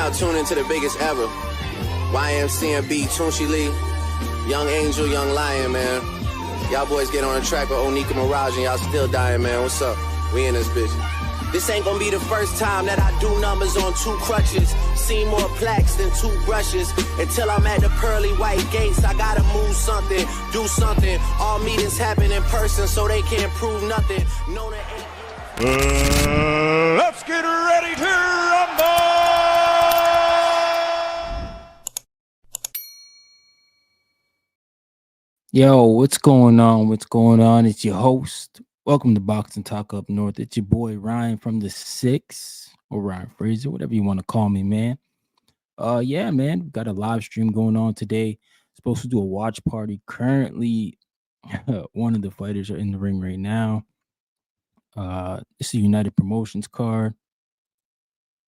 now tuned into the biggest ever. YMCMB, Tunchi Lee, Young Angel, Young Lion, man. Y'all boys get on the track with Onika Mirage and y'all still dying, man. What's up? We in this bitch. This ain't gonna be the first time that I do numbers on 2 crutches. Seen more plaques than 2 brushes. Until I'm at the pearly white gates, I gotta move something, do something. All meetings happen in person, so they can't prove nothing. No, that ain't. Let's get ready to rumble! Yo, what's going on? What's going on? It's your host. Welcome to Boxing Talk Up North. It's your boy Ryan from the 6, or Ryan Fraser, whatever you want to call me, man. Yeah, man, we've got a live stream going on today. Supposed to do a watch party. Currently, one of the fighters are in the ring right now. It's a United Promotions card.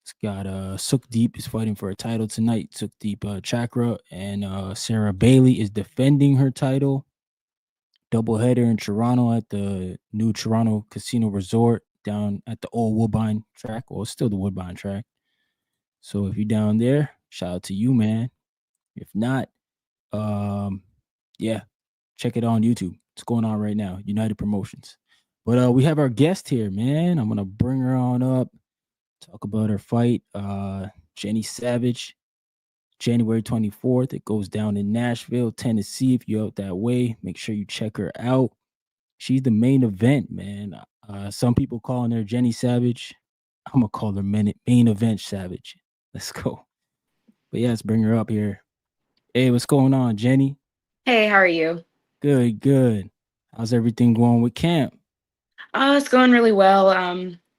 It's got Sukdeep is fighting for a title tonight. Sukdeep Chakra, and Sarah Bailey is defending her title. Doubleheader in Toronto at the new Toronto Casino Resort down at the old Woodbine track. Well, it's still the Woodbine track. So if you're down there, shout out to you, man. If not, yeah, check it on YouTube. It's going on right now, United Promotions. But we have our guest here, man. I'm gonna bring her on up, talk about her fight. Jenny Savage, January 24th. It goes down in Nashville, Tennessee. If you're out that way, make sure you check her out. She's the main event, man. Some people calling her Jenny Savage. I'm gonna call her main event Savage. Let's go. But yeah, let's bring her up here. Hey, what's going on, Jenny? Hey, how are you? Good, good. How's everything going with camp? It's going really well.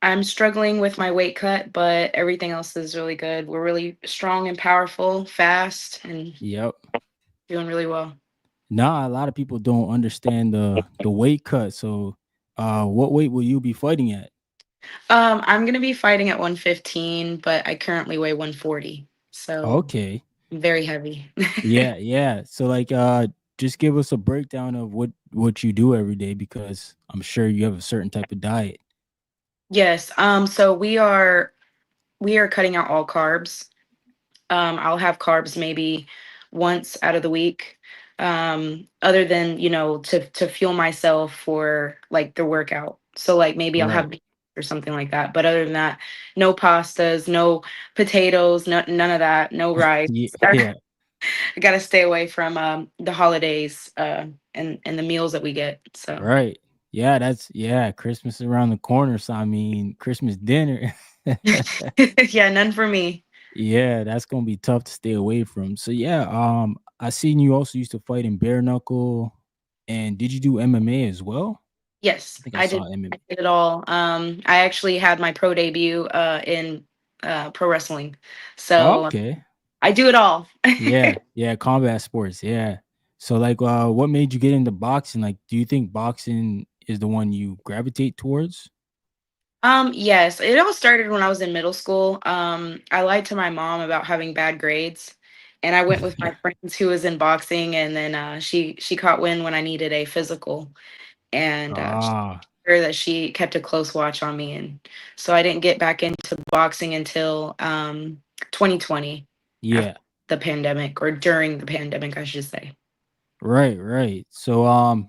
I'm struggling with my weight cut, but everything else is really good. We're really strong and powerful, fast, and Yep. doing really well. Nah, a lot of people don't understand the weight cut. So, what weight will you be fighting at? I'm gonna be fighting at 115, but I currently weigh 140, so Okay. I'm very heavy. Yeah, yeah. So like just give us a breakdown of what you do every day, because I'm sure you have a certain type of diet. Yes. So we are cutting out all carbs. I'll have carbs maybe once out of the week. Other than, to fuel myself for like the workout. So like maybe I'll have Right. beans or something like that. But other than that, no pastas, no potatoes, none of that, no rice. Yeah. I gotta stay away from the holidays and the meals that we get. So Right. Yeah, Christmas is around the corner. So I mean, Christmas dinner. yeah, none for me. Yeah, that's gonna be tough to stay away from. So yeah, I seen you also used to fight in bare knuckle. And did you do MMA as well? Yes, I think I I saw did. MMA. I did it all. I actually had my pro debut in pro wrestling, so Okay. I do it all. Yeah, combat sports. Yeah. So like what made you get into boxing? Like, do you think boxing is the one you gravitate towards? Yes, it all started when I was in middle school. I lied to my mom about having bad grades, and I went with my friends who was in boxing, and then she caught wind when I needed a physical, and Ah, her that she kept a close watch on me, and so I didn't get back into boxing until 2020 after yeah. the pandemic, or during the pandemic, I should say. Right. So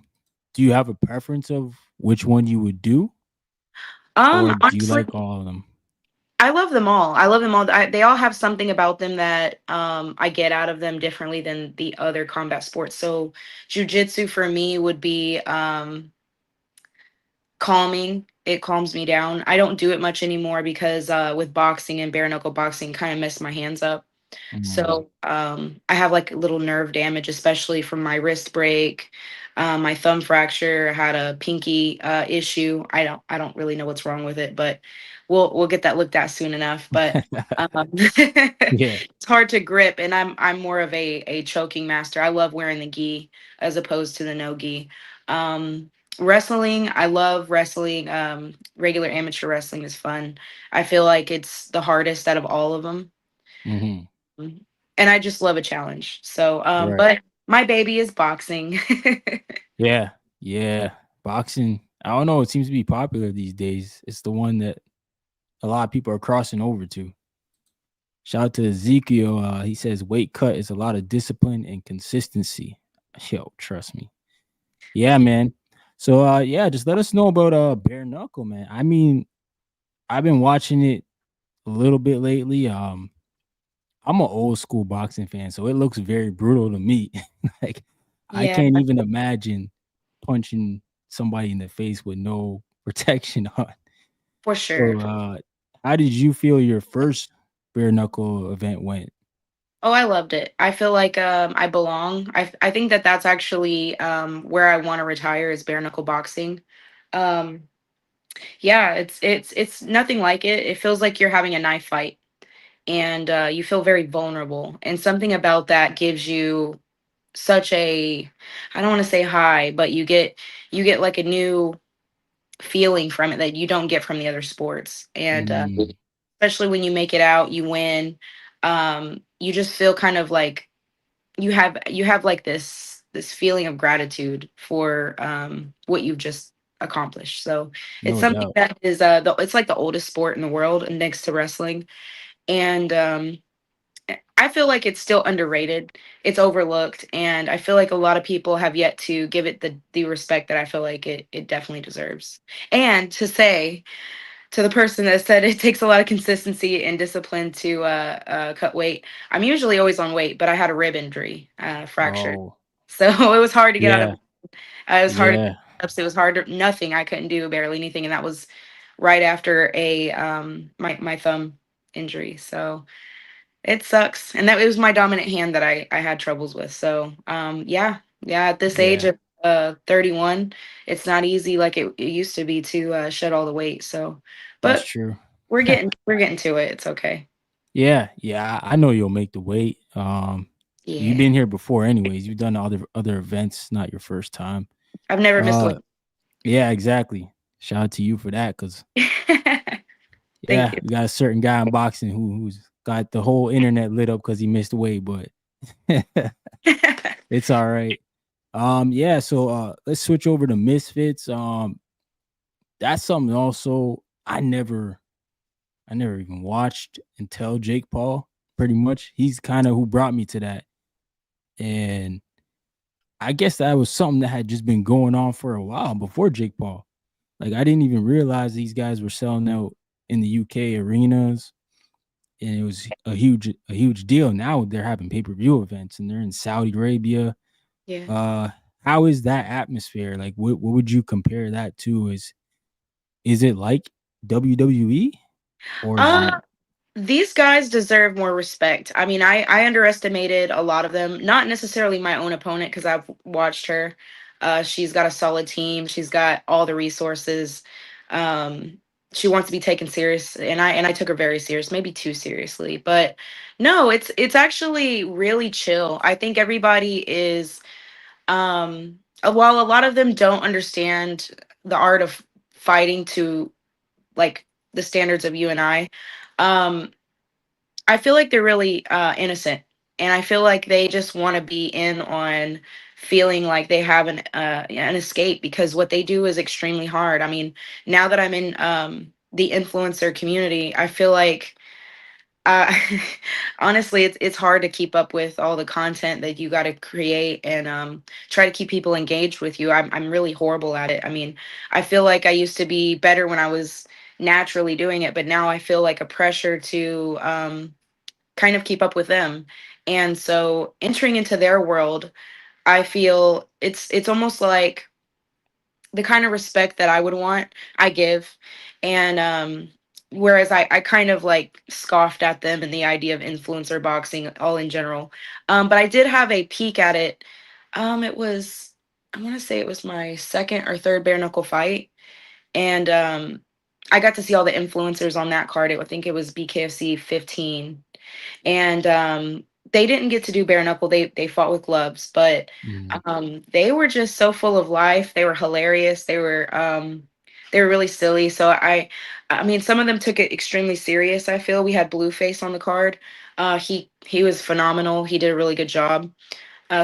do you have a preference of which one you would do, or do you Honestly, like all of them? I love them all. I love them all. They all have something about them that I get out of them differently than the other combat sports. So, jujitsu for me would be calming. It calms me down. I don't do it much anymore because with boxing and bare knuckle boxing, kind of messed my hands up. Mm, So I have like a little nerve damage, especially from my wrist break, my thumb fracture. I had a pinky issue. I don't really know what's wrong with it, but we'll get that looked at soon enough. But yeah. it's hard to grip, and I'm more of a choking master. I love wearing the gi as opposed to the no gi. Wrestling, I love wrestling. Regular amateur wrestling is fun. I feel like it's the hardest out of all of them. Hmm. And I just love a challenge. So, Right. but my baby is boxing. Yeah. Boxing. I don't know. It seems to be popular these days. It's the one that a lot of people are crossing over to. Shout out to Ezekiel. He says weight cut is a lot of discipline and consistency. Yo, trust me. Yeah, man. So yeah, just let us know about bare knuckle, man. I mean, I've been watching it a little bit lately. I'm an old school boxing fan, so it looks very brutal to me. Like I Yeah, can't even imagine punching somebody in the face with no protection on. for sure. So how did you feel your first bare knuckle event went? Oh, I loved it. I feel like I belong. I think that that's actually where I want to retire is bare knuckle boxing. Um, yeah, it's nothing like it. It feels like you're having a knife fight, and you feel very vulnerable. And something about that gives you such a, I don't want to say high, but you get like a new feeling from it that you don't get from the other sports. And Mm, especially when you make it out, you win. You just feel kind of like you have like this feeling of gratitude for what you've just accomplished. So it's no something doubt. that is it's like the oldest sport in the world and next to wrestling. And I feel like it's still underrated. It's overlooked, and I feel like a lot of people have yet to give it the respect that I feel like it definitely deserves. And to say to the person that said it takes a lot of consistency and discipline to cut weight, I'm usually always on weight, but I had a rib injury, fractured, Oh, so it was hard to get out of. yeah, It was hard to yeah, get up. So it was hard. Nothing I couldn't do, barely anything, and that was right after a my thumb injury. So it sucks. And that it was my dominant hand that I had troubles with. So yeah. Yeah, at this age yeah. of 31, it's not easy like it used to be to shed all the weight. So That's but true. we're getting to it. It's okay. Yeah, yeah. I know you'll make the weight. You've Yeah. been here before, anyways. You've done other events, not your first time. I've never missed Uh, weight. yeah, exactly. Shout out to you for that, cause Thank yeah, you. we got a certain guy in boxing who's got the whole internet lit up because he missed weight, but it's all right. Yeah. So let's switch over to Misfits. That's something also I never even watched until Jake Paul. Pretty much, he's kind of who brought me to that, and I guess that was something that had just been going on for a while before Jake Paul. Like I didn't even realize these guys were selling out in the UK arenas, and it was a huge deal. Now they're having pay-per-view events and they're in Saudi Arabia. Yeah. Uh how is that atmosphere? Like what would you compare that to? Is it like WWE or is Uh it These guys deserve more respect. I mean, I underestimated a lot of them. Not necessarily my own opponent because I've watched her. She's got a solid team. She's got all the resources. Um, she wants to be taken serious, and I took her very serious, maybe too seriously. But no, it's actually really chill. I think everybody is. While a lot of them don't understand the art of fighting to like the standards of you and um, I feel like they're really innocent, and I feel like they just want to be in on feeling like they have an escape because what they do is extremely hard. I mean, now that I'm in the influencer community, I feel like uh, honestly, it's hard to keep up with all the content that you got to create and try to keep people engaged with you. I'm really horrible at it. I mean, I feel like I used to be better when I was naturally doing it, but now I feel like a pressure to kind of keep up with them. And so entering into their world, I feel it's almost like the kind of respect that I would want, I give. And whereas I kind of like scoffed at them and the idea of influencer boxing all in general. But I did have a peek at it. It was I want to say it was my second or third bare knuckle fight. And I got to see all the influencers on that card. I think it was BKFC 15, and they didn't get to do bare knuckle. They fought with gloves, but mm, they were just so full of life. They were hilarious. They were really silly. So I mean, some of them took it extremely serious. I feel we had Blueface on the card. He was phenomenal. He did a really good job.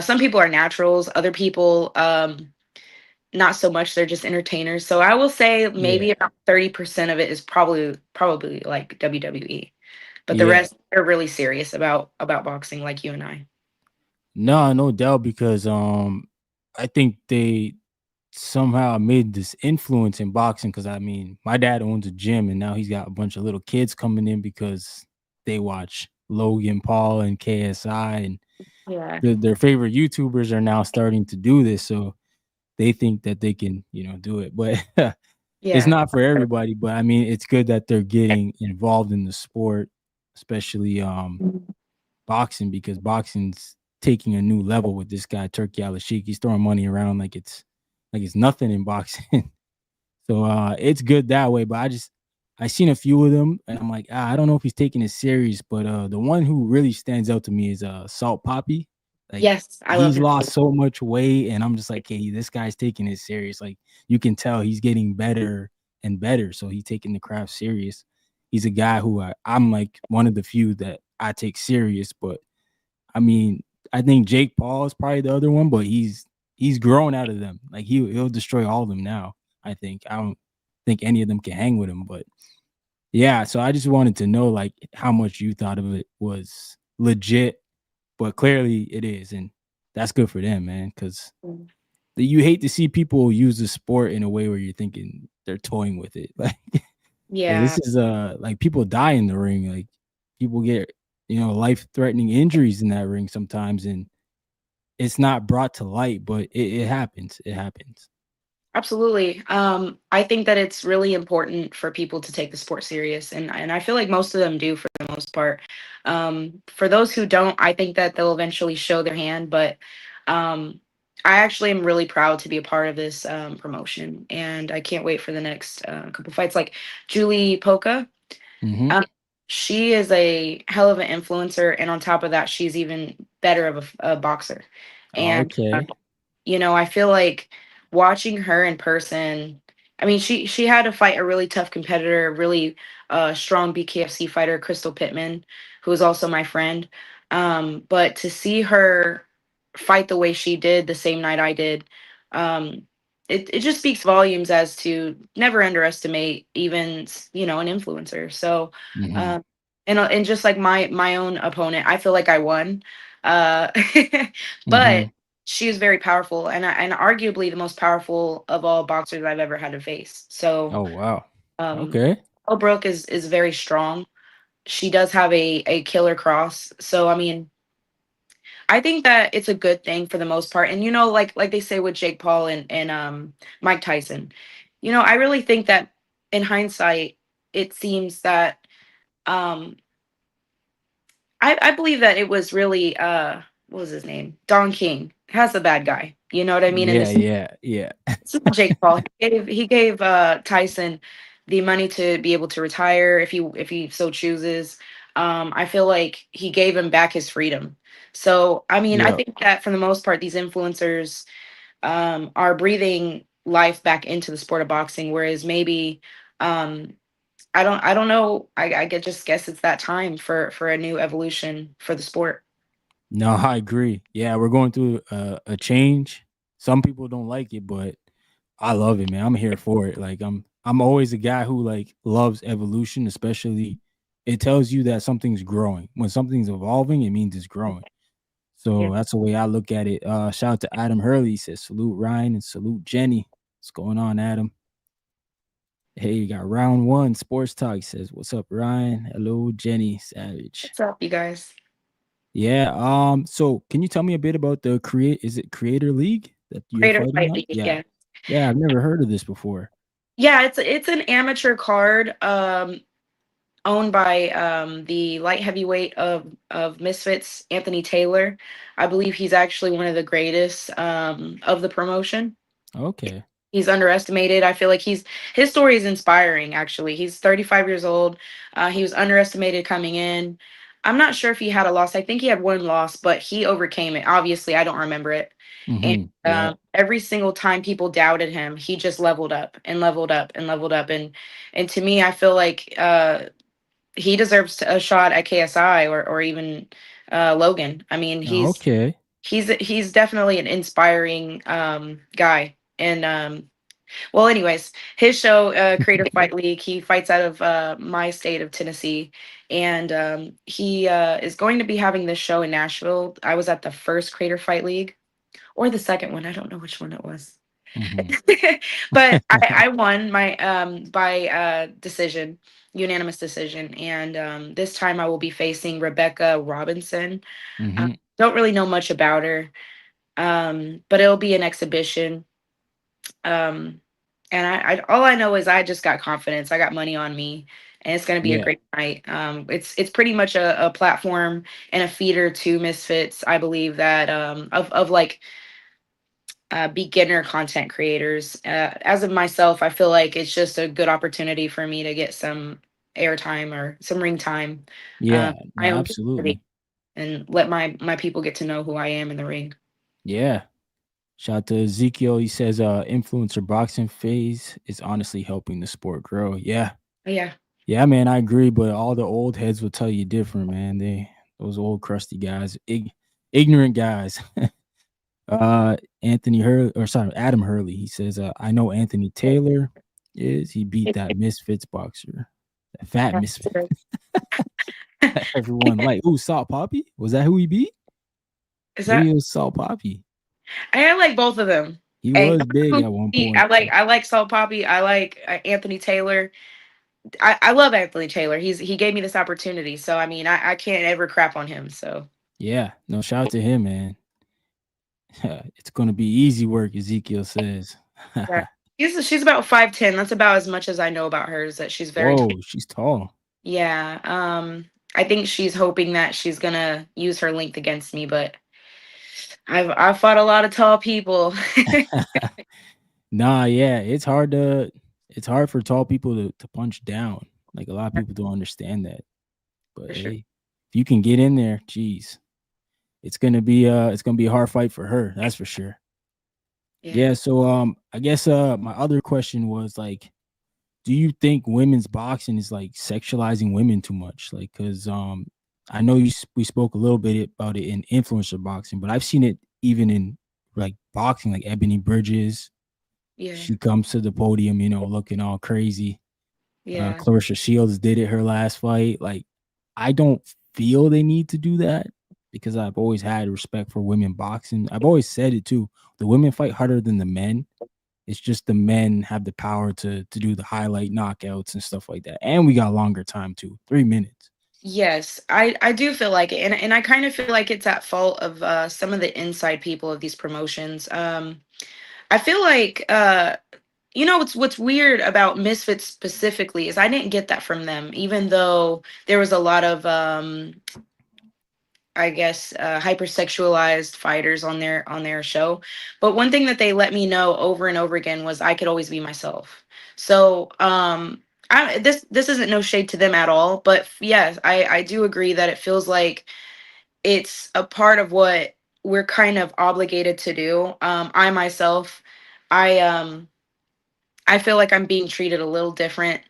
Some people are naturals. Other people not so much. They're just entertainers. So I will say yeah. maybe about 30% of it is probably like WWE. but the Yeah. rest are really serious about boxing, like you and I. No, no doubt because I think they somehow made this influence in boxing because I mean, my dad owns a gym and now he's got a bunch of little kids coming in because they watch Logan Paul and KSI and Yeah. their favorite YouTubers are now starting to do this. So they think that they can, do it. But it's Yeah. not for everybody. But I mean, it's good that they're getting involved in the sport, especially boxing because boxing's taking a new level with this guy Turkey Al-Sheikh. He's throwing money around like it's nothing in boxing. So it's good that way. But I seen a few of them and I'm like, I don't know if he's taking it serious. But the one who really stands out to me is Salt Poppy. Like Yes, I love he's him. lost so much weight, and I'm just like, hey, this guy's taking it serious. Like you can tell he's getting better and better. So he's taking the craft serious. He's a guy who I'm like one of the few that I take serious, but I mean, I think Jake Paul is probably the other one, but he's grown out of them. Like he'll destroy all of them now. I don't think any of them can hang with him. But yeah, so I just wanted to know like how much you thought of it was legit, but clearly it is, and that's good for them, man. Because Mm. you hate to see people use the sport in a way where you're thinking they're toying with it. Like this Yeah, is like people die in the ring. Like people get life threatening injuries in that ring sometimes, and it's not brought to light, but it happens. It happens. absolutely. I think that it's really important for people to take the sport serious, and I feel like most of them do for the most part. For those who don't, I think that they'll eventually show their hand. But um, I actually am really proud to be a part of this promotion, and I can't wait for the next couple fights. Like Julie Polka, Hmm. um, she is a hell of an influencer, and on top of that, she's even better of a boxer. And Okay. I feel like watching her in person. I mean, she had to fight a really tough competitor, a really strong BKFC fighter, Crystal Pittman, who is also my friend. But to see her fight the way she did the same night I did, um, it just speaks volumes as to never underestimate even an influencer. So, Hmm. um, and just like my own opponent, I feel like I won. Uh, but Hmm. she is very powerful and arguably the most powerful of all boxers I've ever had to face. So, Oh wow. um, Okay. Elle Brooke is very strong. She does have a killer cross. So, I mean, I think that it's a good thing for the most part. And like they say with Jake Paul and Mike Tyson, I really think that in hindsight, it seems that um I believe that it was really what was his name? Don King. Has the bad guy. You know what I mean? In Yeah. this Yeah. Yeah. It's not Jake Paul. He gave Tyson the money to be able to retire if he so chooses. I feel like he gave him back his freedom. So I mean, I Yeah. think that for the most part, these influencers are breathing life back into the sport of boxing, whereas maybe um, I don't know. Just guess it's that time for a new evolution for the sport. No, I agree. Yeah, we're going through a change. Some people don't like it, but I love it, man. I'm here for it. Like I'm always a guy who like loves evolution, especially it tells you that something's growing. When something's evolving, it means it's growing. Yeah. So that's the way I look at it. Shout out to Adam Hurley. He says salute Ryan and salute Jenny. What's going on, Adam? Hey, you got round one sports talk. He says, what's up, Ryan? Hello, Jenny Savage. What's up, you guys? Yeah. So can you tell me a bit about the is it Creator League that you're Creator fighting Fight on? League, Yeah. yeah. Yeah, I've never heard of this before. Yeah, it's an amateur card owned by the light heavyweight of Misfits, Anthony Taylor. I believe he's actually one of the greatest of the promotion. Okay. He's underestimated. I feel like his story is inspiring actually. He's 35 years old. He was underestimated coming in. I'm not sure if he had a loss. I think he had one loss, but he overcame it. Obviously, I don't remember it. And Mm-hmm. Yeah. every single time people doubted him, he just leveled up and leveled up and leveled up. And to me, I feel like he deserves a shot at KSI or even Logan. I mean, Okay. he's definitely an inspiring guy, and Well, anyways, his show, Creator Fight League, he fights out of my state of Tennessee. And he is going to be having this show in Nashville. I was at the first Creator Fight League or the second one. I don't know which one it was. Hmm. But I won my by decision, unanimous decision. And this time I will be facing Rebecca Robinson. Hmm. Don't really know much about her, but it'll be an exhibition. Um, and all I know is I just got confidence. I got money on me, and it's going to be a Yeah. great night. It's pretty much a platform and a feeder to Misfits. I believe that of like beginner content creators. As of myself, I feel like it's just a good opportunity for me to get some airtime or some ring time. Yeah. No, My own community, absolutely. and let my people get to know who I am in the ring. Yeah. Shout out to Ezekiel. He says influencer boxing phase is honestly helping the sport grow. Yeah. Yeah. Yeah, man, I agree. But all the old heads will tell you different, man. Those old crusty guys, ignorant guys. Anthony Hurley, or sorry, Adam Hurley. He says, I know Anthony Taylor is. He beat that Misfits boxer, that fat Misfit. Everyone like, ooh, Salt Poppy. Was that who he beat? Is Maybe that it was Salt Poppy. I like both of them. He Hey, was big at one I point. like Salt Poppy. I like Anthony Taylor. I love Anthony Taylor. He gave me this opportunity, so I mean I can't ever crap on him. So Yeah, no, shout out to him, man. It's gonna be easy work, Ezekiel says. yeah, she's about 5'10". That's about as much as I know about her. Is that she's very Whoa, she's tall. yeah. I think she's hoping that she's gonna use her length against me, but I've fought a lot of tall people. Nah, yeah, it's hard for tall people to punch down. Like a lot of people don't understand that. But For sure. hey, if you can get in there, geez, it's gonna be a hard fight for her. That's for sure. Yeah. Yeah. So I guess my other question was like, do you think women's boxing is like sexualizing women too much? Like, cause I know we spoke a little bit about it in influencer boxing, but I've seen it even in like boxing, like Ebony Bridges. Yeah. She comes to the podium, looking all crazy. Yeah. Clarissa Shields did it her last fight. Like, I don't feel they need to do that because I've always had respect for women boxing. I've always said it too. The women fight harder than the men. It's just the men have the power to do the highlight knockouts and stuff like that. And we got longer time too, 3 minutes. Yes, I do feel like it, and I kind of feel like it's at fault of some of the inside people of these promotions. I feel like what's weird about Misfits specifically is I didn't get that from them, even though there was a lot of I guess hypersexualized fighters on their show. But one thing that they let me know over and over again was I could always be myself. So this isn't no shade to them at all, but yes, I do agree that it feels like it's a part of what we're kind of obligated to do. I myself, I I feel like I'm being treated a little different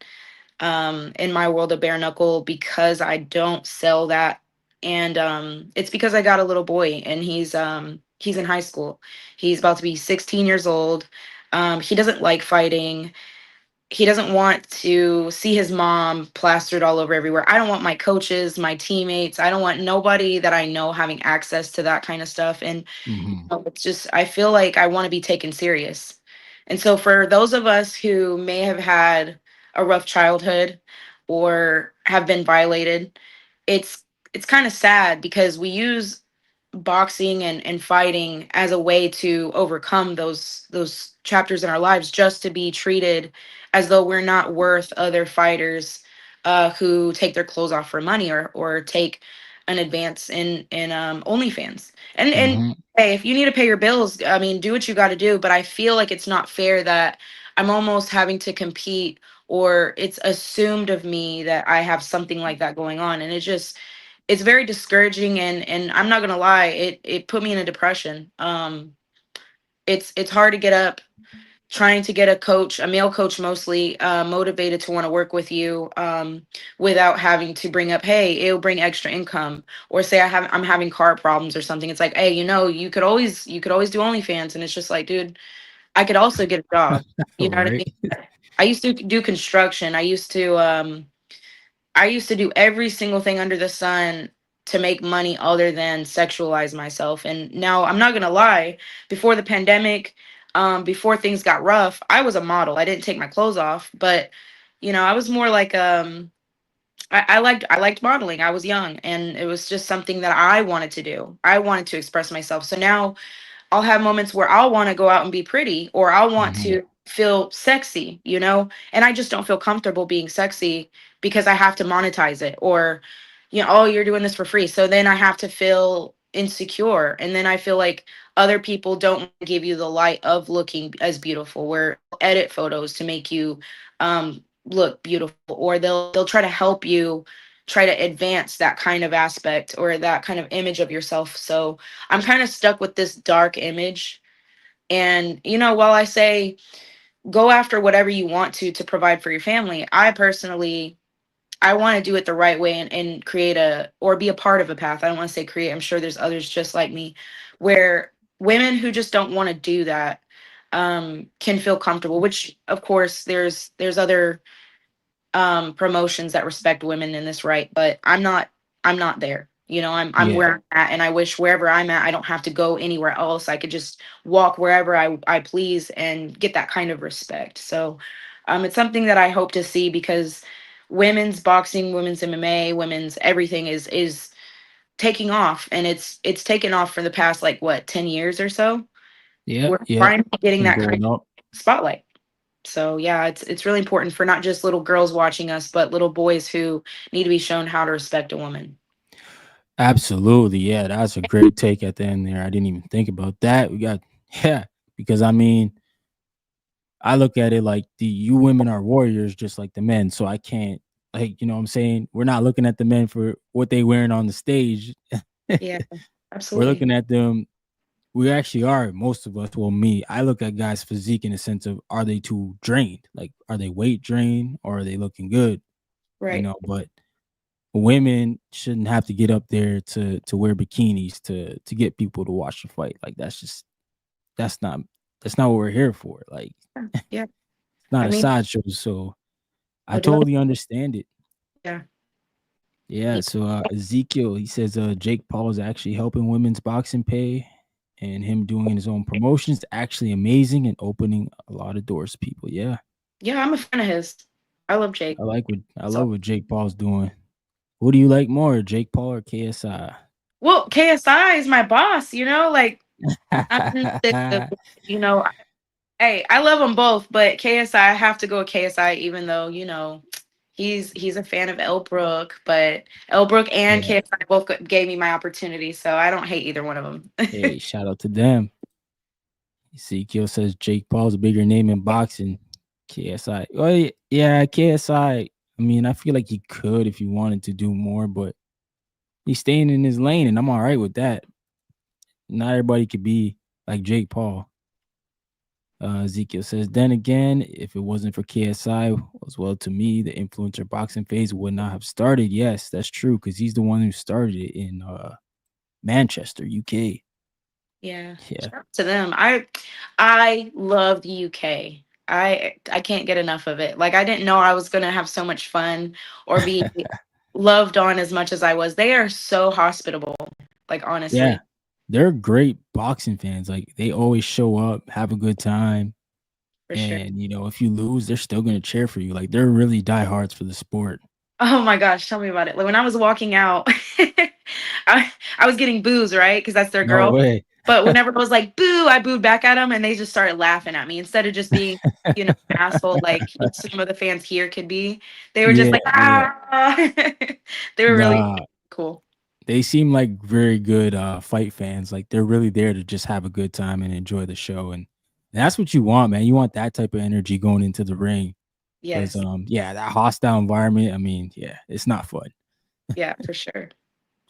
in my world of bare knuckle because I don't sell that. And it's because I got a little boy and he's in high school. He's about to be 16 years old. He doesn't like fighting. He doesn't want to see his mom plastered all over everywhere. I don't want my coaches, my teammates. I don't want nobody that I know having access to that kind of stuff. And Hmm. it's just, I feel like I want to be taken serious. And so for those of us who may have had a rough childhood or have been violated, it's it's kind of sad because we use boxing and fighting as a way to overcome those chapters in our lives just to be treated as though we're not worth other fighters who take their clothes off for money or take an advance in OnlyFans. And Hmm. hey, if you need to pay your bills, I mean, do what you got to do. But I feel like it's not fair that I'm almost having to compete or it's assumed of me that I have something like that going on. And it's very discouraging and I'm not gonna lie, it put me in a depression. It's hard to get up trying to get a coach, a male coach mostly, motivated to want to work with you without having to bring up, hey, it'll bring extra income, or say I'm having car problems or something. It's like, hey, you could always do OnlyFans, and it's just like, dude, I could also get a job. You know what I Right. mean? I used to do construction. I used to do every single thing under the sun to make money other than sexualize myself. And now I'm not gonna lie, before the pandemic, before things got rough, I was a model. I didn't take my clothes off, but I was more like I liked modeling. I was young and it was just something that I wanted to do. I wanted to express myself. So now I'll have moments where I'll want to go out and be pretty or I'll want Mhm. to feel sexy. And I just don't feel comfortable being sexy because I have to monetize it or, oh, you're doing this for free. So then I have to feel insecure. And then I feel like other people don't give you the light of looking as beautiful, where they'll edit photos to make you look beautiful, or they'll try to help you try to advance that kind of aspect or that kind of image of yourself. So I'm kind of stuck with this dark image. And, while I say go after whatever you want to provide for your family, I want to do it the right way and create or be a part of a path. I don't want to say create. I'm sure there's others just like me where women who just don't want to do that can feel comfortable, which of course there's other promotions that respect women in this right, but I'm not there. I'm Yeah. where I'm at, and I wish wherever I'm at I don't have to go anywhere else. I could just walk wherever I please and get that kind of respect. So it's something that I hope to see, because women's boxing, women's MMA, women's everything is taking off, and it's taken off for the past, like, what, 10 years or so. Yeah. We're Yeah. finally getting Been that kind going up. of spotlight. So yeah, it's really important for not just little girls watching us, but little boys who need to be shown how to respect a woman. Absolutely. Yeah, that's a great take at the end there. I didn't even think about that. We got yeah, because I mean, I look at it like the you women are warriors just like the men. So I can't like, you know what I'm saying? We're not looking at the men for what they wearing on the stage. Yeah, We're absolutely. looking at them. We actually are, most of us. Well, me, I look at guys' physique in the sense of, are they too drained? Like, are they weight drained or are they looking good? You Right. know, but women shouldn't have to get up there to wear bikinis to get people to watch the fight. Like that's not that's not what we're here for. Like Yeah. Yeah. it's not I a mean, sideshow. So I I'd love. totally understand it. Yeah. Yeah. So Ezekiel, he says Jake Paul is actually helping women's boxing pay, and him doing his own promotions actually amazing and opening a lot of doors to people. Yeah. Yeah, I'm a fan of his. I love Jake. I So, love what Jake Paul's doing. Who do you like more, Jake Paul or KSI? well, KSI is my boss. Like, I'm you know, hey, I love them both, but KSI, I have to go with KSI, even though, he's a fan of Elbrook, but Elbrook and Yeah. KSI both gave me my opportunity, so I don't hate either one of them. Hey, shout out to them. Ezekiel says Jake Paul's a bigger name in boxing. KSI. Oh yeah, KSI. I mean, I feel like he could if he wanted to do more, but he's staying in his lane, and I'm all right with that. Not everybody could be like Jake Paul. Ezekiel says, then again, if it wasn't for KSI as well, to me, the influencer boxing phase would not have started. Yes, that's true, because he's the one who started it in Manchester, UK. Yeah, Yeah. shout out to them. I love the UK. I can't get enough of it. Like, I didn't know I was gonna have so much fun or be loved on as much as I was. They are so hospitable. Like, Yeah. honestly, They're great boxing fans. Like they always show up, have a good time. for sure. And if you lose, they're still gonna cheer for you. Like they're really diehards for the sport. Oh my gosh, tell me about it. Like, when I was walking out, I was getting boos, right? Because that's their No girl. way. But whenever I was like, boo, I booed back at them and they just started laughing at me instead of just being, an asshole like some of the fans here could be. They were just Yeah, like, yeah. ah. They were really Nah, cool. they seem like very good fight fans. Like they're really there to just have a good time and enjoy the show. And that's what you want, man. You want that type of energy going into the ring. Because Yes. yeah, that hostile environment, I mean, yeah, it's not fun. Yeah, for sure.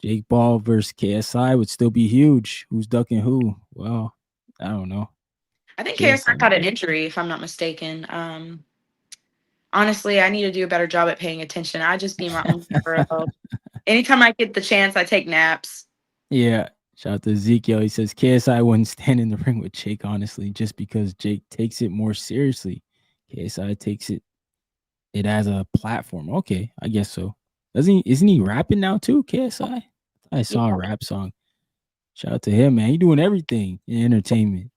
Jake Paul versus KSI would still be huge. Who's ducking who? Well, I don't know. I think KSI KSI. had an injury, if I'm not mistaken. Honestly, I need to do a better job at paying attention. I just be my own girl. Anytime I get the chance, I take naps. Yeah. Shout out to Ezekiel. He says KSI wouldn't stand in the ring with Jake, honestly, just because Jake takes it more seriously. KSI takes it as a platform. Okay, I guess so. Doesn't he? Isn't he rapping now too? KSI. I Yeah. saw a rap song. Shout out to him, man. He doing everything in entertainment.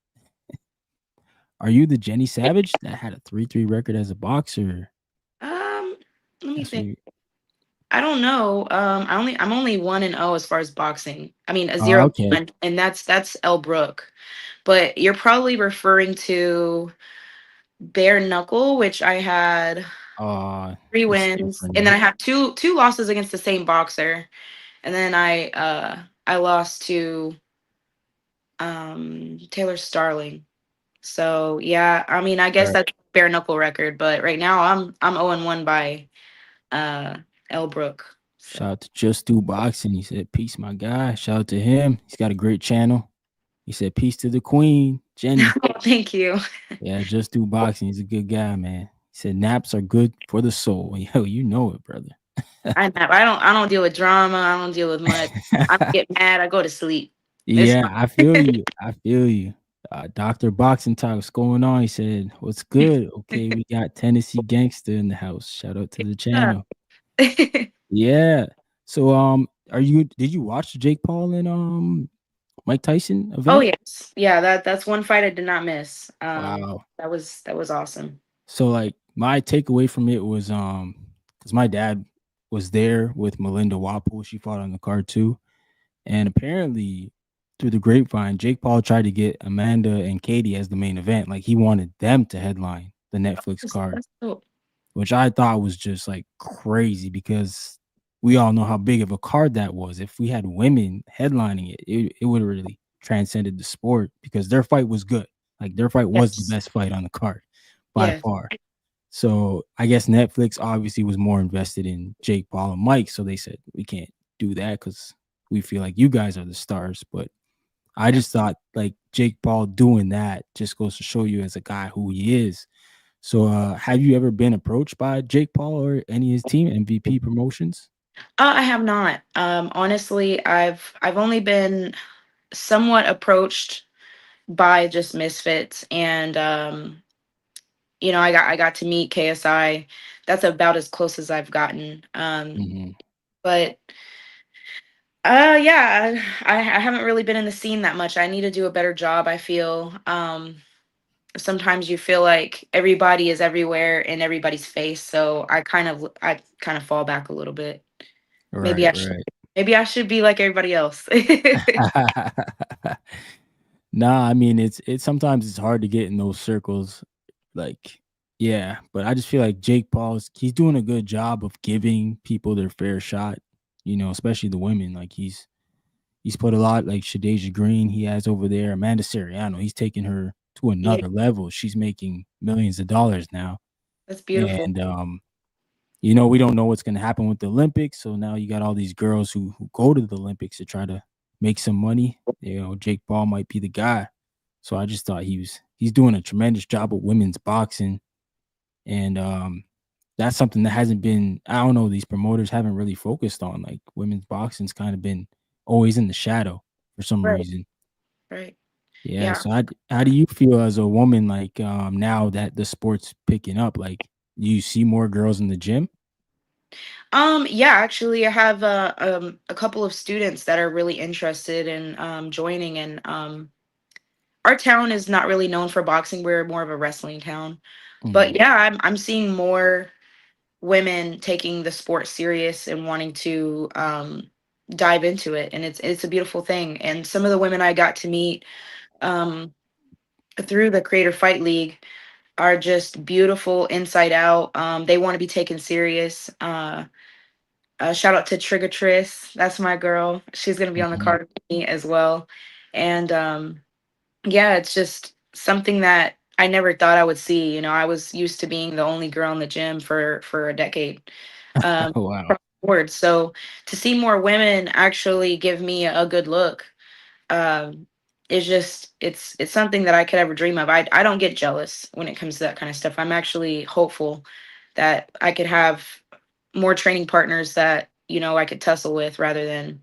Are you the Jenny Savage that had a 3-3 record as a boxer? Um, Let me That's what think. you. I don't know. I'm only 1-0 as far as boxing. I mean a Oh, zero okay. one, and that's El Brook. But you're probably referring to bare knuckle, which I had three It's wins, different and then I though. have two losses against the same boxer, and then I lost to Taylor Starling. So yeah, I mean I guess Right. that's bare knuckle record, but right now I'm 0-1 by uh El Brook. Shout So out to Just Do Boxing. He said, "Peace, my guy." Shout out to him. He's got a great channel. He said, "Peace to the Queen, Jenny." thank you. Yeah, Just Do Boxing. He's a good guy, man. He said naps are good for the soul. Yo, you know it, brother. I don't deal with drama. I don't deal with much. I get mad. I go to sleep. It's Yeah, I feel you. I feel you. Dr. Boxing Talk, what's going on? He said, "What's good?" Okay, we got Tennessee Gangster in the house. Shout out to the channel. Yeah. So are you did you watch the Jake Paul and Mike Tyson Oh event? yes, yeah. That's one fight I did not miss. Wow. That was awesome. So like my takeaway from it was because my dad was there with Melinda Wapo. She fought on the card too. And apparently through the grapevine, Jake Paul tried to get Amanda and Katie as the main event. Like he wanted them to headline the Netflix card, That's dope. which I thought was just like crazy because we all know how big of a card that was. If we had women headlining it, it would have really transcended the sport because their fight was good. Like their fight was the Yes, best fight on the card by yes, far. So I guess Netflix obviously was more invested in Jake Paul and Mike. So they said we can't do that because we feel like you guys are the stars. But I yeah. just thought like Jake Paul doing that just goes to show you as a guy who he is. So have you ever been approached by Jake Paul or any of his team MVP promotions? I have not. Honestly, I've only been somewhat approached by just misfits, and I got to meet KSI. That's about as close as I've gotten. Hmm. But yeah, I haven't really been in the scene that much. I need to do a better job, I feel. Sometimes you feel like everybody is everywhere in everybody's face, so I kind of fall back a little bit. Maybe Right, I should right. maybe I should be like everybody else. Nah, I mean it's sometimes it's hard to get in those circles. Like, yeah, but I just feel like Jake Paul's he's doing a good job of giving people their fair shot, especially the women. Like he's put a lot like Shadeja Green, he has over there, Amanda Seriano, he's taking her to Yeah, another level. She's making millions of dollars now. that's beautiful. And we don't know what's going to happen with the Olympics. So now you got all these girls who go to the Olympics to try to make some money. Jake Paul might be the guy. So I just thought he's doing a tremendous job with women's boxing, and that's something that hasn't been. I don't know. These promoters haven't really focused on like women's boxing's kind of been always in the shadow for some Right, reason. right. Yeah. Yeah. So how do you feel as a woman like now that the sport's picking up? Like, do you see more girls in the gym? Yeah, actually I have a couple of students that are really interested in joining, and our town is not really known for boxing. We're more of a wrestling town. But Mhm. yeah, I'm seeing more women taking the sport serious and wanting to dive into it, and it's a beautiful thing. And some of the women I got to meet um through the Creator Fight League are just beautiful inside out. They want to be taken serious. Shout out to Trigatrice. That's my girl. She's gonna be on the Mhm. card with me as well. And yeah, it's just something that I never thought I would see. I was used to being the only girl in the gym for a decade. Wow. Across the board. So to see more women actually give me a good look, um, it's something that I could ever dream of. I don't get jealous when it comes to that kind of stuff. I'm actually hopeful that I could have more training partners that I could tussle with rather than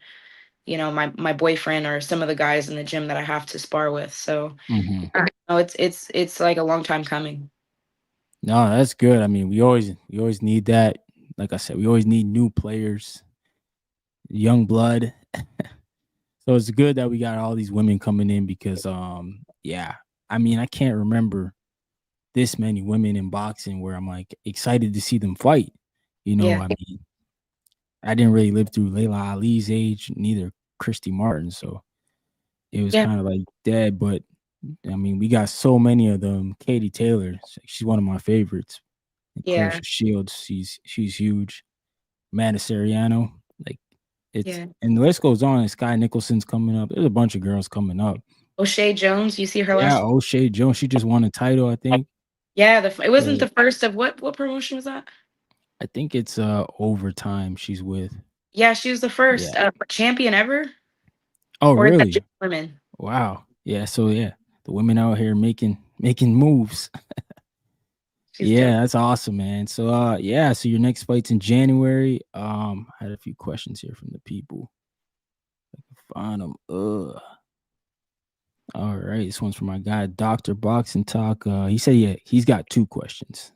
my boyfriend or some of the guys in the gym that I have to spar with. So Hmm. no, it's like a long time coming. No, that's good. I mean, we always need that. Like I said, we always need new players, young blood. So it's good that we got all these women coming in because yeah, I mean, I can't remember this many women in boxing where I'm like excited to see them fight. Yeah, I mean, I didn't really live through Layla Ali's age, neither Christy Martin, so it was yeah, kind of like dead. But I mean, we got so many of them. Katie Taylor, she's one of my favorites. And yeah, Clarissa Shields, she's huge. Amanda Seriano, like it's yeah. and the list goes on. Sky Nicholson's coming up. There's a bunch of girls coming up. O'Shea Jones, you see her Yeah, last? O'Shea Jones, she just won a title, I think. Yeah, it wasn't So the first of what promotion was that? I think it's overtime she's with. Yeah, she was the first Yeah. champion ever, Oh, or is that really? just women? Wow. Yeah. So yeah, the women out here making moves. She's dope. Yeah, that's awesome, man. So yeah, so your next fight's in January. I had a few questions here from the people. Find them. All right. This one's from my guy, Dr. Boxing Talk. He said yeah, he's got two questions.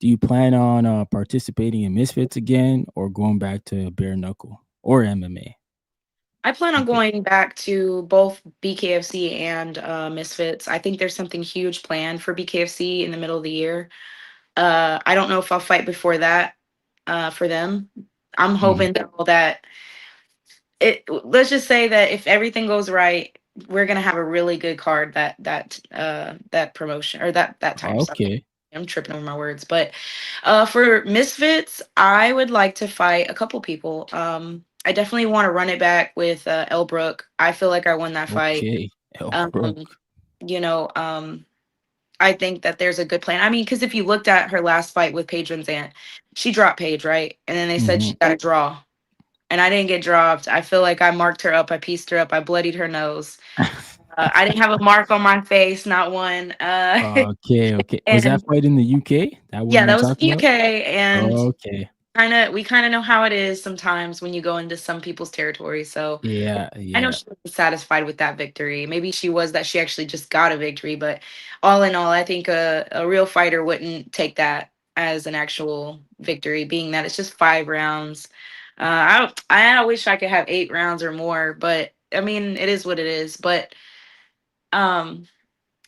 Do you plan on participating in Misfits again or going back to bare knuckle or MMA? I plan on Okay. going back to both BKFC and Misfits. I think there's something huge planned for BKFC in the middle of the year. I don't know if I'll fight before that for them. I'm Mhm. hoping though that let's just say that if everything goes right, we're gonna have a really good card that promotion or that time. Sorry, Okay. I'm tripping over my words. But for Misfits, I would like to fight a couple people. I definitely want to run it back with El Brook. I feel like I won that fight. Okay. El Um, broke. you know, um, I think that there's a good plan. I mean, because if you looked at her last fight with Paige Van Zant, she dropped Paige, right? And then they said she Mhm. got a draw. And I didn't get dropped. I feel like I marked her up. I pieced her up. I bloodied her nose. I didn't have a mark on my face, not one. Okay, okay. Was that And fight in the UK? That one yeah, you're that was talking about? UK. And Okay. we kind of know how it is sometimes when you go into some people's territory. So Yeah, I know yeah. she was satisfied with that victory. Maybe she was that she actually just got a victory, but all in all, I think a real fighter wouldn't take that as an actual victory, being that it's just 5 rounds. I wish I could have 8 rounds or more, but I mean it is what it is. But um,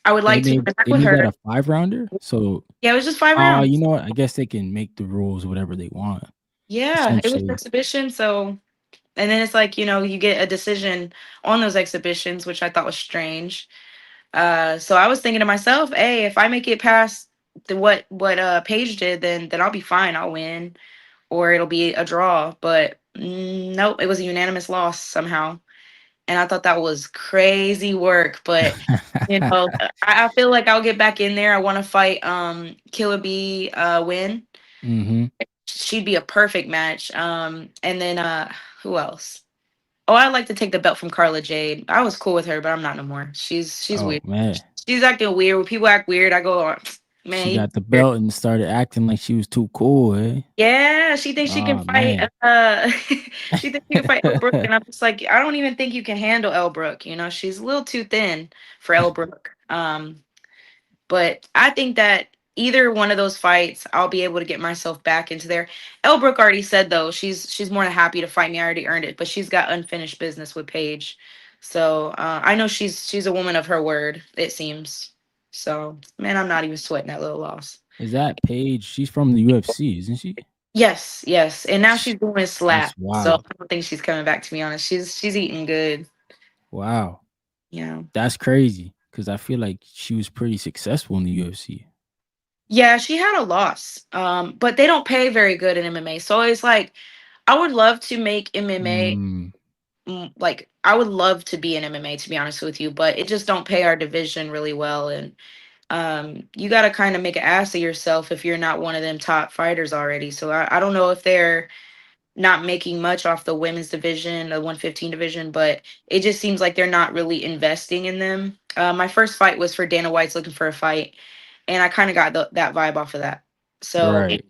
I would They like to made run back they with made that her. a 5 rounder? So, Yeah, it was just five you rounds. know what? I guess they can make the rules whatever they want, Yeah, it was an essentially. exhibition, so and then it's like you get a decision on those exhibitions, which I thought was strange. So I was thinking to myself, hey, if I make it past what Paige did, then I'll be fine. I'll win, or it'll be a draw. But nope, it was a unanimous loss somehow, and I thought that was crazy work. But I feel like I'll get back in there. I want to fight Killer B win. Mhm. She'd be a perfect match. And then who else? Oh, I'd like to take the belt from Carla Jade. I was cool with her, but I'm not no more. She's Oh, weird. man. She's acting weird. When people act weird, I go, "Oh, man, She you got the weird." belt and started acting like she was too cool, eh? Yeah, she thinks she can Oh, fight. man. She thinks she can fight Elle Brook, and I'm just like, I don't even think you can handle Elle Brook. She's a little too thin for Elle Brook. But I think that either one of those fights, I'll be able to get myself back into there. Elle Brook already said though she's more than happy to fight me. I already earned it, but she's got unfinished business with Paige. So I know she's a woman of her word. It seems. So man, I'm not even sweating that little loss. Is that Paige? She's from the UFC, isn't she? Yes, yes, and now Sh she's doing That's slap. So wild. I don't think she's coming back. To be honest, she's eating good. Wow. Yeah. That's crazy because I feel like she was pretty successful in the UFC. Yeah, she had a loss. But they don't pay very good in MMA. So it's like I would love to make MMA. Mm, Like I would love to be in MMA to be honest with you, but it just don't pay our division really well. And you got to kind of make an ass of yourself if you're not one of them top fighters already. So I don't know if they're not making much off the women's division, the 115 division, but it just seems like they're not really investing in them. My first fight was for Dana White's looking for a fight, and I kind of got that vibe off of that. So right.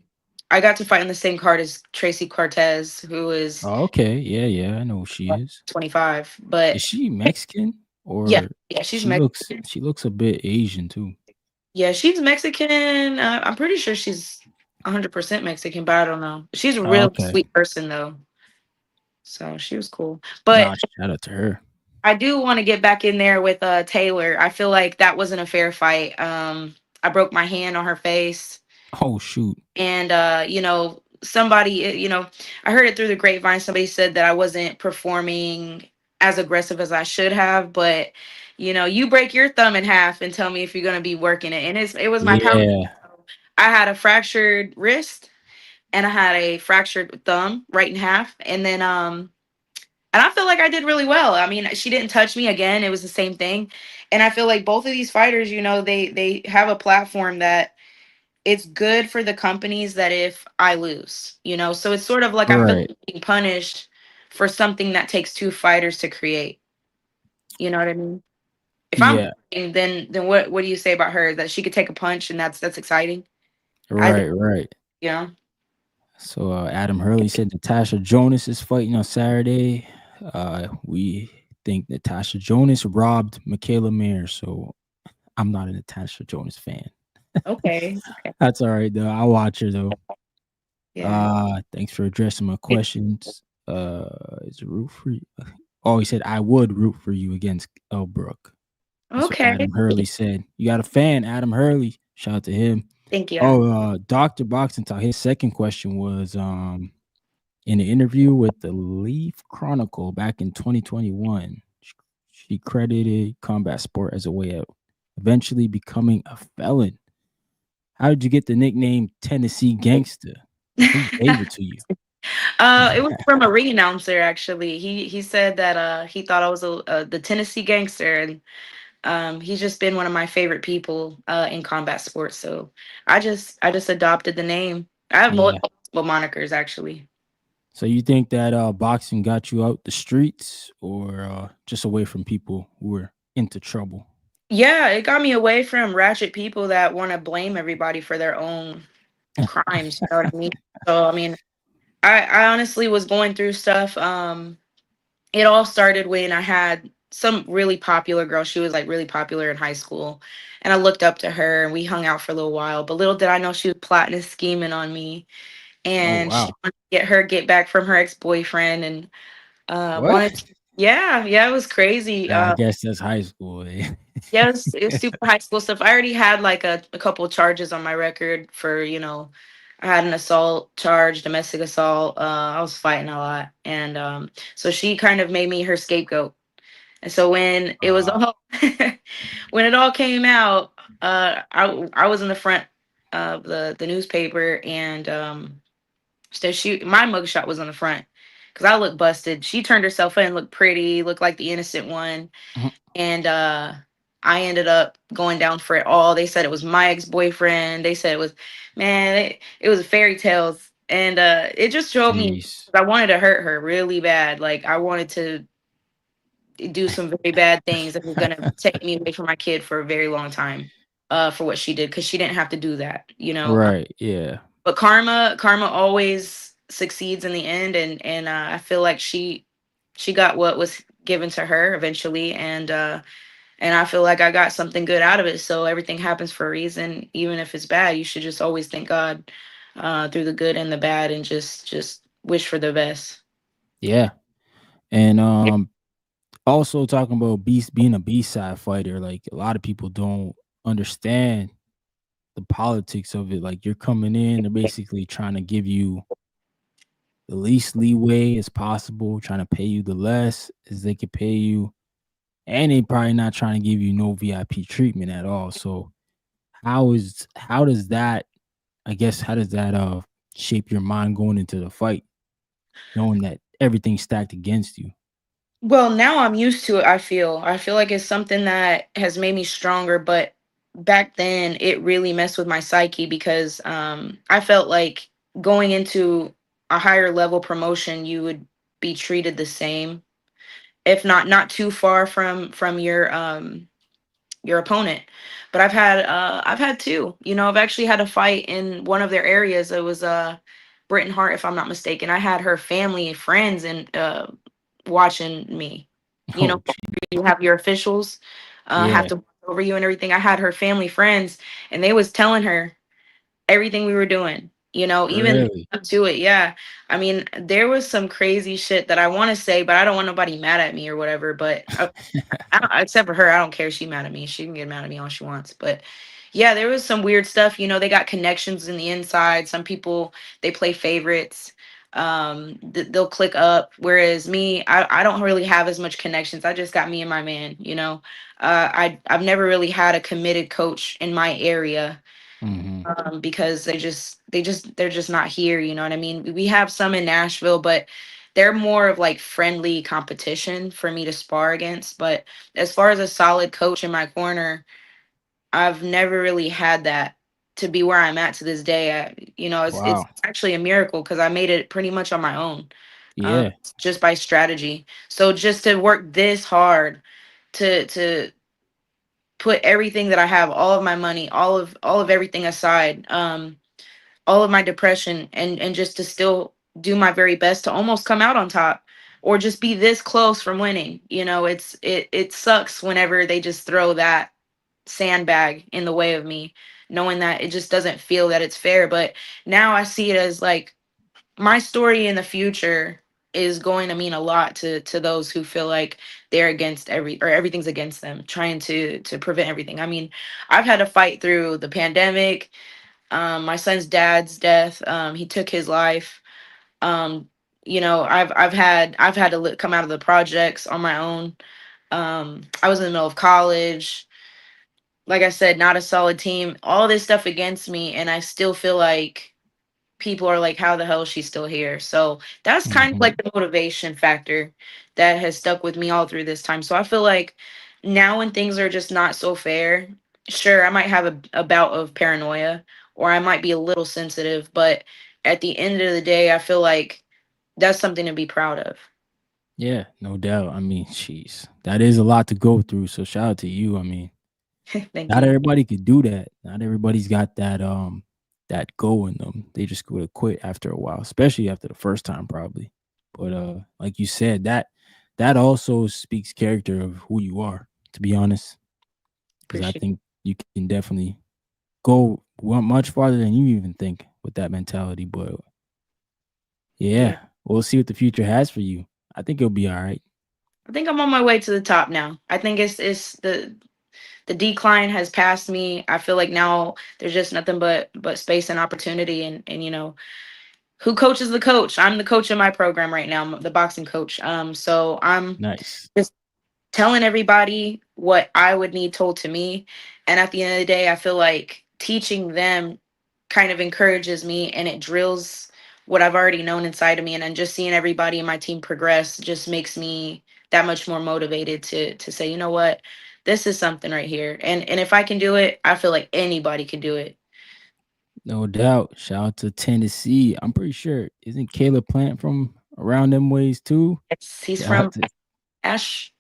I got to fight in the same card as Tracy Cortez, who is Oh, okay. Yeah, yeah. I know who she is. 25. Is But she Mexican yeah, or yeah, she's she looks Mexican. she looks a bit Asian too? Yeah, she's Mexican. I'm pretty sure she's 100% Mexican, but I don't know. She's a Oh, real okay. sweet person though, so she was cool. Nah, But shout out to her. I do want to get back in there with Taylor. I feel like that wasn't a fair fight. I broke my hand on her face, Oh shoot. and somebody, I heard it through the grapevine. Somebody said that I wasn't performing as aggressive as I should have, but you break your thumb in half and tell me if you're gonna be working it. And it was my power. Yeah. I had a fractured wrist and I had a fractured thumb right in half, and I feel like I did really well. I mean, she didn't touch me again. It was the same thing. And I feel like both of these fighters, they have a platform that it's good for the companies that if I lose, so it's sort of like I feel Right. like being punished for something that takes two fighters to create. You know what I mean? If I'm Yeah. winning, then what do you say about her? That she could take a punch and that's exciting. I think, Right. Right. you know. So Adam Hurley said Natasha Jonas is fighting on Saturday. We think Natasha Jonas robbed Michaela Mayer, so I'm not a Natasha Jonas fan. Okay. Okay. That's all right though. I'll watch her though. Yeah. Thanks for addressing my questions. Is it root for you? Oh, he said I would root for you against Elbrook. That's what Okay. Adam Hurley said. You got a fan, Adam Hurley. Shout out to him. Thank you. Oh, Dr. Boxing Talk. His second question was in an interview with the Leaf Chronicle back in 2021. She credited combat sport as a way of eventually becoming a felon. How did you get the nickname Tennessee Gangster? Who gave it to you? It was from a ring announcer actually. He said that he thought I was the Tennessee gangster, and he's just been one of my favorite people in combat sports. So I just adopted the name. I have Yeah. multiple monikers actually. So you think that boxing got you out the streets or just away from people who were into trouble? Yeah, it got me away from ratchet people that want to blame everybody for their own crimes. You know what I mean? So I mean, I honestly was going through stuff. It all started when I had some really popular girl. She was like really popular in high school. And I looked up to her and we hung out for a little while. But little did I know she was plotting and scheming on me. Oh And she wow. wanted to get back from her ex-boyfriend and What? wanted to, yeah, it was crazy. I guess that's high school. Eh? Yeah, it was super high school stuff. I already had like a couple of charges on my record for, I had an assault charge, domestic assault. I was fighting a lot. And so she kind of made me her scapegoat. And so when it was Uh, all when it all came out, I was in the front of the newspaper, and so my mugshot was on the front because I looked busted. She turned herself in, looked pretty, looked like the innocent one, mhm. and I ended up going down for it all. They said it was my ex-boyfriend. They said it was, man, it was fairy tales, and it just drove me. Jeez. I wanted to hurt her really bad. Like I wanted to do some very bad things that were gonna take me away from my kid for a very long time, for what she did, because she didn't have to do that. Right. Yeah. But karma always succeeds in the end, and I feel like she got what was given to her eventually, and I feel like I got something good out of it. So everything happens for a reason, even if it's bad. You should just always thank God through the good and the bad, and just wish for the best. Yeah. And also talking about being a B-side fighter, like a lot of people don't understand the politics of it. Like you're coming in, they're basically trying to give you the least leeway as possible, trying to pay you the less as they could pay you. And they probably not trying to give you no VIP treatment at all. So how does that I guess how does that shape your mind going into the fight, knowing that everything's stacked against you? Well, now I'm used to it. I feel like it's something that has made me stronger, but back then it really messed with my psyche because I felt like going into a higher level promotion, you would be treated the same, if not too far from your your opponent. But I've had two. I've actually had a fight in one of their areas. It was Britain Hart, if I'm not mistaken. I had her family and friends and watching me. You know, Oh, gee. you have your officials have Yeah. to watch over you and everything. I had her family friends, and they was telling her everything we were doing. Even Really? up to it. Yeah. I mean, there was some crazy shit that I want to say, but I don't want nobody mad at me or whatever. But except for her, I don't care. She mad at me. She can get mad at me all she wants. But yeah, there was some weird stuff. They got connections in the inside. Some people, they play favorites. They'll click up. Whereas me, I don't really have as much connections. I just got me and my man. I've never really had a committed coach in my area, Hmm. because they're just not here. You know what I mean? We have some in Nashville, but they're more of like friendly competition for me to spar against. But as far as a solid coach in my corner, I've never really had that to be where I'm at to this day. It's Wow. actually a miracle because I made it pretty much on my own, Yeah. just by strategy. So just to work this hard to put everything that I have, all of my money, all of everything aside, all of my depression, and just to still do my very best to almost come out on top or just be this close from winning. It sucks whenever they just throw that sandbag in the way of me, knowing that it just doesn't feel that it's fair. But now I see it as like my story in the future is going to mean a lot to those who feel like they're against everything's against them, trying to prevent everything. I mean, I've had to fight through the pandemic, my son's dad's death. He took his life. um I've had to come out of the projects on my own. I was in the middle of college, like I said, not a solid team, all this stuff against me, and I still feel like people are like, how the hell is she still here? So that's kind of Hmm. like the motivation factor that has stuck with me all through this time. So I feel like now when things are just not so fair, sure, I might have a bout of paranoia, or I might be a little sensitive, but at the end of the day, I feel like that's something to be proud of. Yeah, no doubt. I mean, jeez, that is a lot to go through. So shout out to you. I mean, Thank not you. everybody could do that. Not everybody's got that go in them. They just would have quit after a while, especially after the first time, probably. But like you said, that also speaks character of who you are. To be honest, because I Appreciate think you can definitely go much farther than you even think with that mentality. But it. Yeah. yeah, we'll see what the future has for you. I think it'll be all right. I think I'm on my way to the top now. I think it's the decline has passed me. I feel like now there's just nothing but space and opportunity, and who coaches the coach? I'm the coach of my program right now. I'm the boxing coach. So I'm Nice. just telling everybody what I would need told to me. And at the end of the day, I feel like teaching them kind of encourages me, and it drills what I've already known inside of me. And then just seeing everybody in my team progress just makes me that much more motivated to say, you know what, this is something right here. And if I can do it, I feel like anybody can do it. No doubt. Shout out to Tennessee. I'm pretty sure isn't Caleb Plant from around them ways too? He's Shout out from to Ash,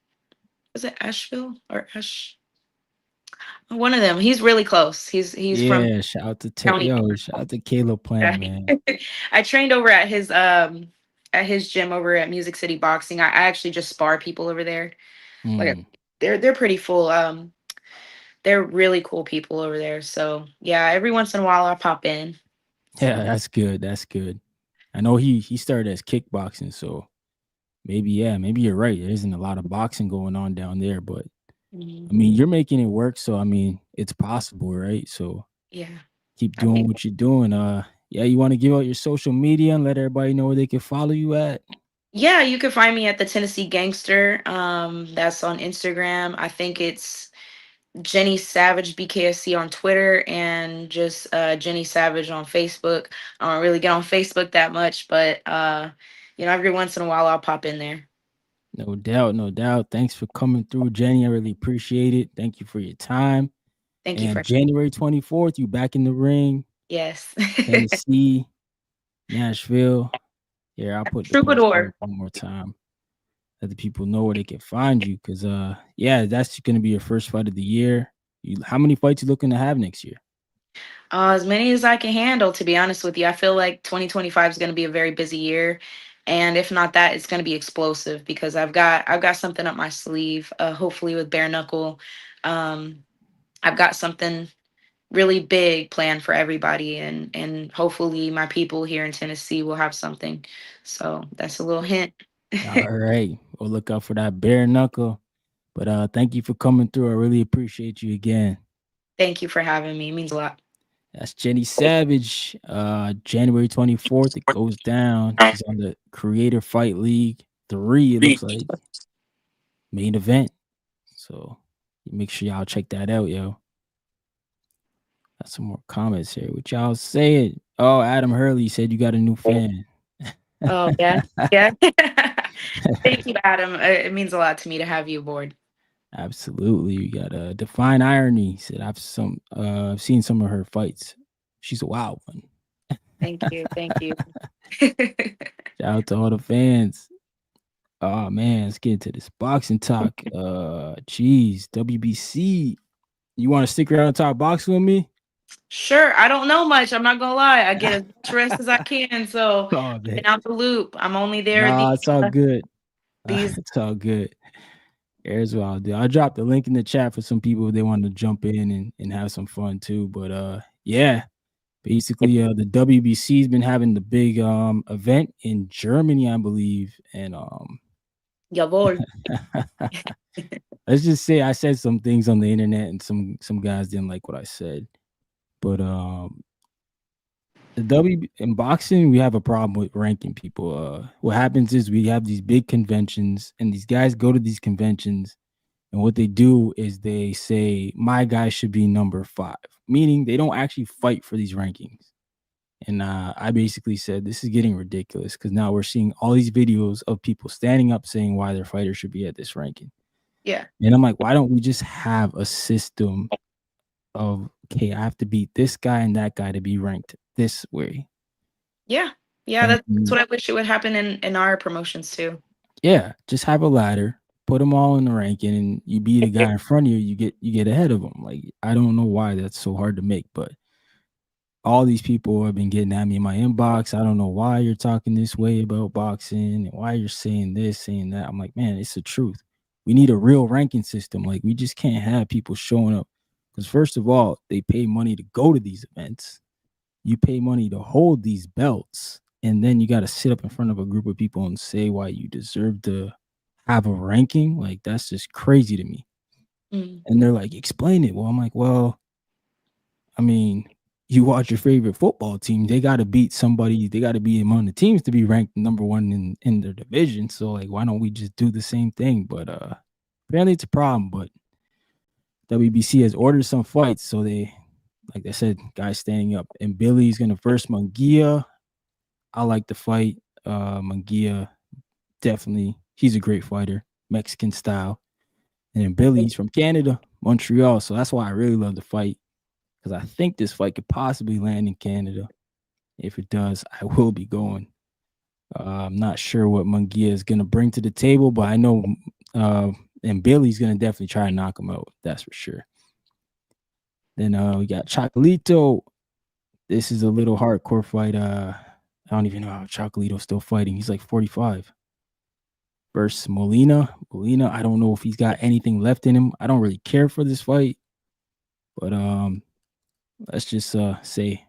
is it Asheville or Ash? One of them. He's really close. He's from yeah. Shout out to county. Shout out to Caleb Plant, Yeah. man. I trained over at his gym over at Music City Boxing. I actually just spar people over there. Like Mm. they're pretty full. They're really cool people over there. So yeah, every once in a while I pop in. Yeah, So that's good. That's good. I know he started as kickboxing, so maybe yeah, maybe you're right. There isn't a lot of boxing going on down there, but I mhm, mean you're making it work, so I mean it's possible, right? So yeah, keep I doing think what you're doing. Yeah, you want to give out your social media and let everybody know where they can follow you at? yeah, you can find me at the Tennessee Gangster. That's on Instagram. I think it's Jenny Savage BKSC on Twitter, and just Jenny Savage on Facebook. I don't really get on Facebook that much, but every once in a while I'll pop in there. No doubt, no doubt. Thanks for coming through, Jenny. I really appreciate it. Thank you for your time. Thank you And for January 24th, you back in the ring, yes. Tennessee, Nashville. Here, I'll put the place Troubadour. up one more time. Let the people know where they can find you. Cause yeah, that's gonna be your first fight of the year. How many fights you looking to have next year? As many as I can handle, to be honest with you. I feel like 2025 is going to be a very busy year. And if not that, it's going to be explosive because I've got something up my sleeve, hopefully with bare knuckle. Um, I've got something really big planned for everybody, and hopefully my people here in Tennessee will have something. So that's a little hint. All right. We'll look out for that bare knuckle. But thank you for coming through. I really appreciate you again. Thank you for having me. It means a lot. That's Jenny Savage. January 24th, it goes down. She's on the Creator Fight League 3, it looks like. Main event. So make sure y'all check that out, yo. Got some more comments here. What y'all saying? Oh, Adam Hurley said you got a new fan. Oh yeah, yeah. Thank you, Adam. It means a lot to me to have you aboard. Absolutely. You got a Define Irony. Said I've seen some of her fights. She's a wild one. Thank you. Thank you. Shout out to all the fans. Oh man, let's get into this boxing talk. Geez, WBC. You want to stick around and talk boxing with me? Sure. I don't know much. I'm not gonna lie. I get as much rest as I can. So Oh I've man. been out the loop. I'm only there. Nah, it's all good. These It's all good. Here's what I'll do. I'll drop the link in the chat for some people if they want to jump in and have some fun too. But yeah. Basically, the WBC's been having the big event in Germany, I believe. And Jawohl. let's just say I said some things on the internet and some guys didn't like what I said. But in boxing, we have a problem with ranking people. What happens is we have these big conventions, and these guys go to these conventions, and what they do is they say my guy should be number 5, meaning they don't actually fight for these rankings. And I basically said this is getting ridiculous because now we're seeing all these videos of people standing up saying why their fighter should be at this ranking. Yeah. And I'm like, why don't we just have a system of, okay, I have to beat this guy and that guy to be ranked this way. Yeah. Yeah. That's what I wish it would happen in our promotions too. Yeah. Just have a ladder, put them all in the ranking, and you beat a guy in front of you, you get ahead of them. Like, I don't know why that's so hard to make, but all these people have been getting at me in my inbox. I don't know why you're talking this way about boxing and why you're saying this, saying that. I'm like, man, it's the truth. We need a real ranking system. Like, we just can't have people showing up. Because first of all, they pay money to go to these events. You pay money to hold these belts. And then you got to sit up in front of a group of people and say why you deserve to have a ranking. Like, that's just crazy to me. And they're like, explain it. Well, I'm like, well, I mean, you watch your favorite football team, they got to beat somebody. They got to be among the teams to be ranked number 1 in their division. So, like, why don't we just do the same thing? But apparently it's a problem. But WBC has ordered some fights. So they, like I said, guys standing up. And Billy's going to first Munguia. I like the fight. Munguia, definitely. He's a great fighter, Mexican style. And then Billy's from Canada, Montreal. So that's why I really love the fight. Because I think this fight could possibly land in Canada. If it does, I will be going. I'm not sure what Munguia is going to bring to the table, but I know and Billy's going to definitely try and knock him out. That's for sure. Then we got Chocolito. This is a little hardcore fight. I don't even know how Chocolito's still fighting. He's like 45. Versus Molina. Molina, I don't know if he's got anything left in him. I don't really care for this fight. But let's just say,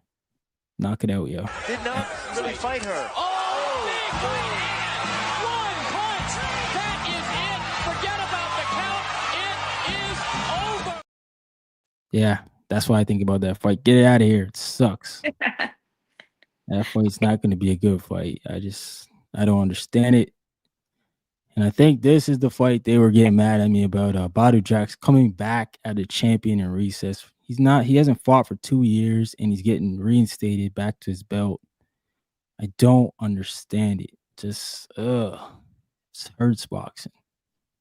knock it out, yo. Did not really fight her. Oh, big fight. One punch. That is it. Forget about the count. It is over. Yeah, that's why I think about that fight. Get it out of here. It sucks. That fight's not going to be a good fight. I don't understand it. And I think this is the fight they were getting mad at me about. Badu Jack's coming back as a champion in recess. He hasn't fought for 2 years and he's getting reinstated back to his belt. I don't understand it. Just it hurts boxing.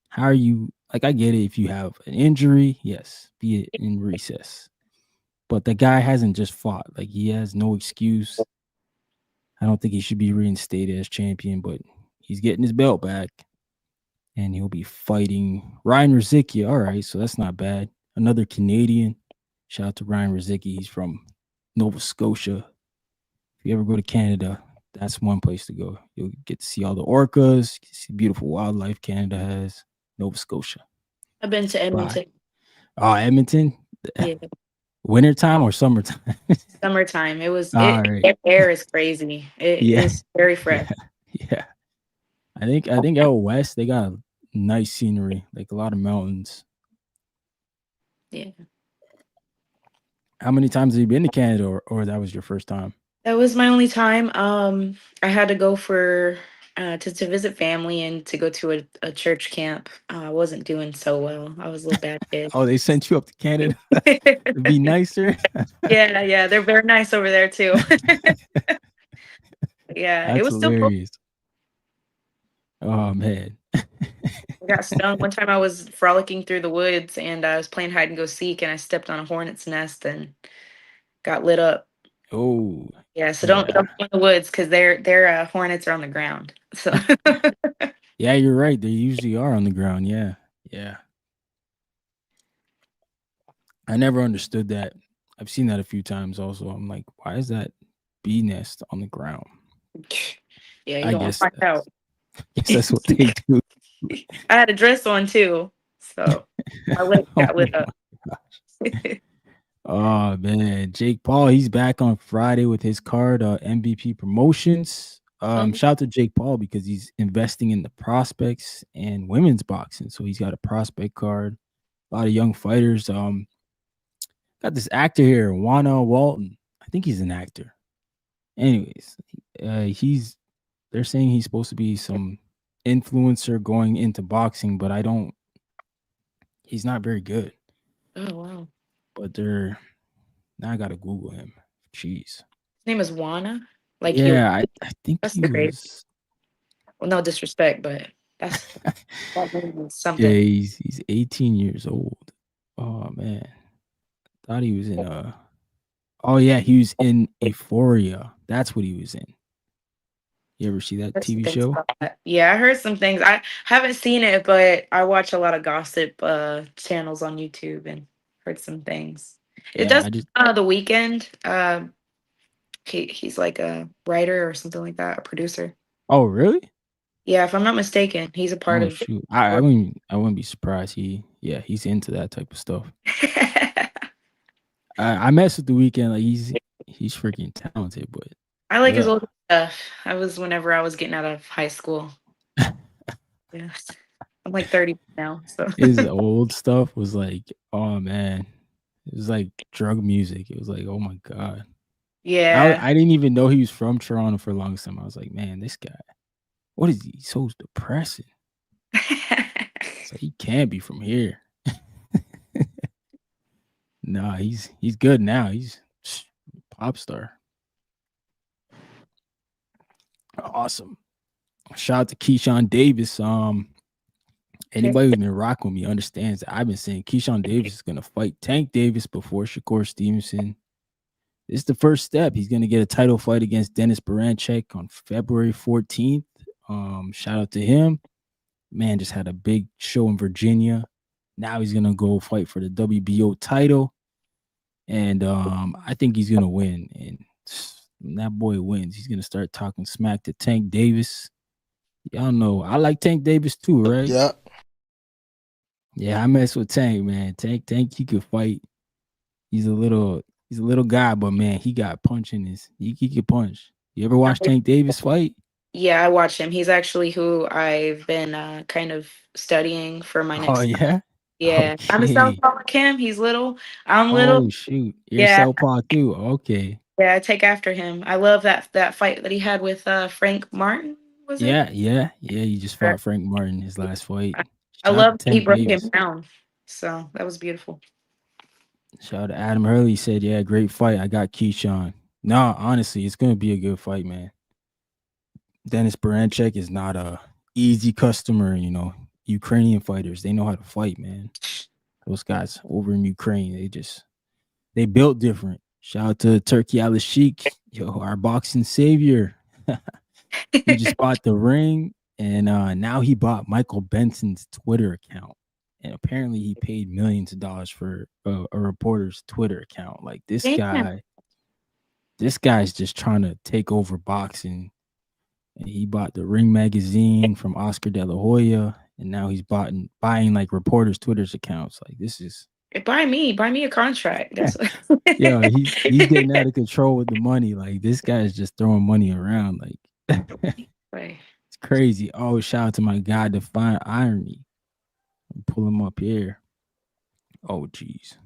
How are you, like, I get it if you have an injury, yes, be it in recess. But the guy hasn't just fought. Like, he has no excuse. I don't think he should be reinstated as champion, but he's getting his belt back. And he'll be fighting Ryan Rizicki. All right, so that's not bad. another Canadian. Shout out to Ryan Rizicki. He's from Nova Scotia. If you ever go to Canada, that's one place to go. You'll get to see all the orcas, see beautiful wildlife Canada has. Nova Scotia. I've been to Edmonton. Oh, Edmonton? Yeah. Wintertime or summertime? Summertime. All right. The air is crazy. It is very fresh. Yeah. I think out west they got nice scenery, like a lot of mountains. Yeah. How many times have you been to Canada, or that was your first time? That was my only time. I had to go for to visit family and to go to a church camp. I wasn't doing so well. I was a little bad kid. Oh, they sent you up to Canada to be nicer? Yeah, they're very nice over there too. Yeah, That's it was still cool. hilarious. Oh man. I got stung. One time I was frolicking through the woods and I was playing hide and go seek and I stepped on a hornet's nest and got lit up. Oh. Yeah, so don't go in the woods because their hornets are on the ground. So yeah, you're right. They usually are on the ground. Yeah. I never understood that. I've seen that a few times also. I'm like, why is that bee nest on the ground? Yeah, you don't find out. I guess that's what they do. I had a dress on too, so my leg got lit up. Oh man, Jake Paul, he's back on Friday with his card, MVP Promotions. Shout out to Jake Paul because he's investing in the prospects and women's boxing. So he's got a prospect card, a lot of young fighters. Got this actor here, Juana Walton. I think he's an actor. Anyways, they're saying he's supposed to be some influencer going into boxing, but he's not very good. Oh wow. But now I gotta Google him. Jeez. His name is Juana? I think he was. Well, no disrespect, but that's something. Yeah, he's 18 years old. Oh man. Thought he was in oh yeah, he was in Euphoria. That's what he was in. You ever see that TV show? Yeah, I heard some things. I haven't seen it, but I watch a lot of gossip channels on YouTube and heard some things. It does The Weeknd. He's like a writer or something like that, a producer. Oh, really? Yeah, if I'm not mistaken, he's a part of. Shoot. I wouldn't be surprised. He's into that type of stuff. I mess with The Weeknd. Like he's freaking talented, but I like his old stuff. Whenever I was getting out of high school. Yeah, I'm like 30 now. So his old stuff was like, oh man, it was like drug music. It was like, oh my god. Yeah, I didn't even know he was from Toronto for a long time. I was like, man, this guy, what is he? He's so depressing. So he can't be from here. Nah, he's good now. He's a pop star. Awesome. Shout out to Keyshawn Davis. Anybody who's been rocking with me understands that I've been saying Keyshawn Davis is gonna fight Tank Davis before Shakur Stevenson. This is the first step. He's gonna get a title fight against Dennis Baranchyk on February 14th. Shout out to him. Man, just had a big show in Virginia. Now he's gonna go fight for the WBO title. And I think he's gonna win. And when that boy wins, he's gonna start talking smack to Tank Davis. Y'all know I like Tank Davis too, right? Yeah. Yeah, I mess with Tank, man. Tank, he could fight. He's a little guy, but man, he got punch in his. He could punch. You ever watch Tank Davis fight? Yeah, I watch him. He's actually who I've been kind of studying for my next. Oh yeah. Yeah, okay. I'm a southpaw like him. He's little. I'm little. Oh shoot, you're southpaw too. Okay. Yeah, I take after him. I love that fight that he had with Frank Martin. Was it? Yeah. He just fought Frank Martin his last fight. I love he broke him down. So that was beautiful. Shout out to Adam Hurley. He said, "Yeah, great fight. I got Keyshawn." No, honestly, it's gonna be a good fight, man. Dennis Baranchyk is not a easy customer, you know. Ukrainian fighters, they know how to fight, man. Those guys over in Ukraine, they built different. Shout out to Turkey Al-Sheikh, our boxing savior. He just bought the ring, and now he bought Michael Benson's Twitter account. and apparently he paid millions of dollars for a reporter's Twitter account. Like Damn. this guy's just trying to take over boxing. And he bought the Ring magazine from Oscar De La Hoya, and now he's buying like reporters' Twitter's accounts. Like this is Buy me a contract. That's yeah, he's getting out of control with the money. Like this guy's just throwing money around. Like Right. it's crazy. Oh, shout out to my guy, Define Irony. Pull him up here. Oh, jeez.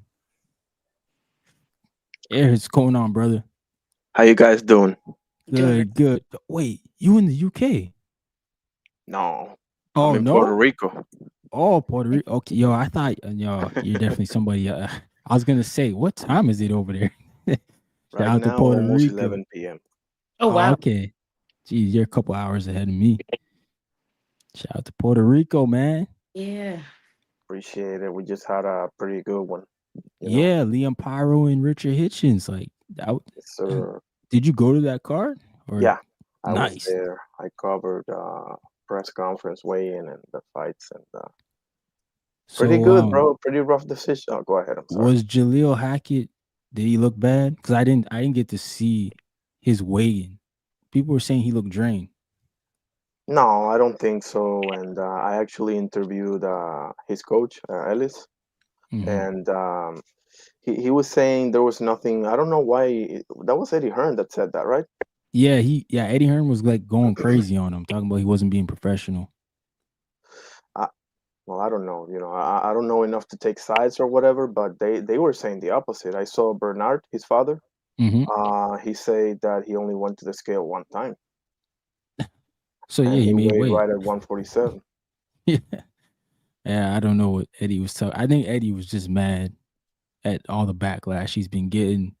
Yeah, what's going on, brother? How you guys doing? Doing Good, good. Wait, you in the UK? No, I'm Oh in Puerto no. Rico. Oh, Puerto Rico. Okay, yo, I thought yo, you're definitely somebody. I was gonna say, what time is it over there? Shout Right out to now, Puerto almost Rico. 11 p.m. Oh Oh, wow. okay. Geez, you're a couple hours ahead of me. Shout out to Puerto Rico, man. Yeah. Appreciate it. We just had a pretty good one, you know. Yeah, Liam Pyro and Richard Hitchens. Like, Yes, sir. did you go to that card? Or Yeah, I was nice. there. I covered press conference weigh-in and the fights, and pretty So, good, bro. Pretty rough decision. Oh, go ahead. I'm sorry. was Jaleel Hackett? Did he look bad? Because I didn't get to see his weigh-in. People were saying he looked drained. No, I don't think so. And I actually interviewed his coach, Ellis, Mm-hmm. and he was saying there was nothing. I don't know why. That was Eddie Hearn that said that, right? Yeah, Eddie Hearn was like going crazy on him, talking about he wasn't being professional. I, well, I don't know. I don't know enough to take sides or whatever, but they were saying the opposite. I saw Bernard, his father. Mm-hmm. He said that he only went to the scale one time, So yeah, and he he made weighed weight. right at 147. Yeah, yeah. I don't know what Eddie was talking. I think Eddie was just mad at all the backlash he's been getting.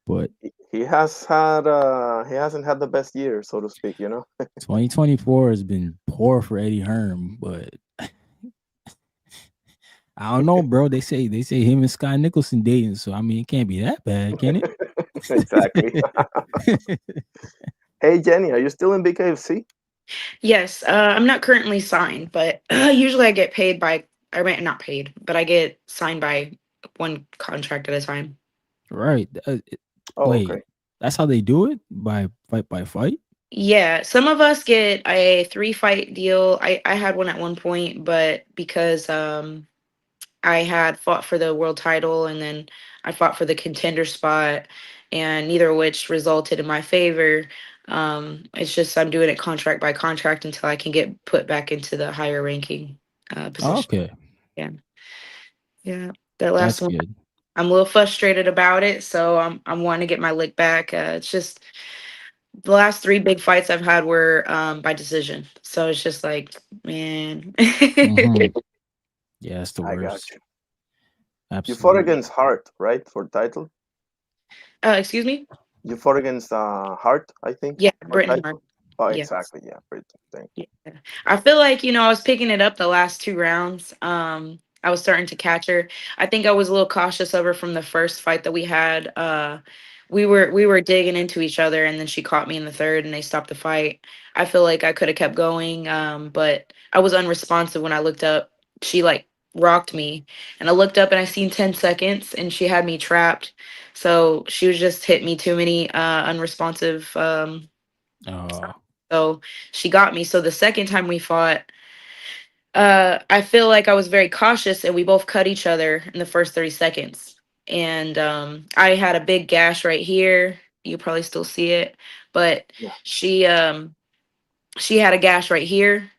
But He hasn't had the best year, so to speak. 2024 has been poor for Eddie Hearn. But I don't know, bro. They say him and Sky Nicholson dating. So I mean, it can't be that bad, can Exactly. it? Hey Jenny, are you still in BKFC? Yes. I'm not currently signed, but usually I get paid by I mean not paid, but I get signed by one contract at a time. Right. Oh, Wait, okay. that's how they do it by fight. Yeah, some of us get a 3 fight deal. I had one at one point, but because I had fought for the world title and then I fought for the contender spot, and neither of which resulted in my favor. It's just I'm doing it contract by contract until I can get put back into the higher ranking Oh, position. okay, Yeah, yeah. That last that's one, good. I'm a little frustrated about it, so I'm wanting to get my lick back. It's just the last 3 big fights I've had were by decision, so it's just like, man. Mm-hmm. Yeah, that's the I got worst. you. You fought Absolutely. against Hart, right, for title? Excuse me. You fought against Hart, I think, Yeah, for Britain Hart. title. Oh, Yeah. exactly. Yeah, Britain. Thank Yeah. I feel like, I was picking it up the last 2 rounds. I was starting to catch her. I think I was a little cautious of her from the first fight that we had. We were digging into each other and then she caught me in the third and they stopped the fight. I feel like I could have kept going. But I was unresponsive when I looked up. She like rocked me and I looked up and I seen 10 seconds and she had me trapped. So she was just hit me too many unresponsive Oh, so she got me. So the second time we fought, I feel like I was very cautious and we both cut each other in the first 30 seconds. And I had a big gash right here. You probably still see it. But you. she had a gash right here.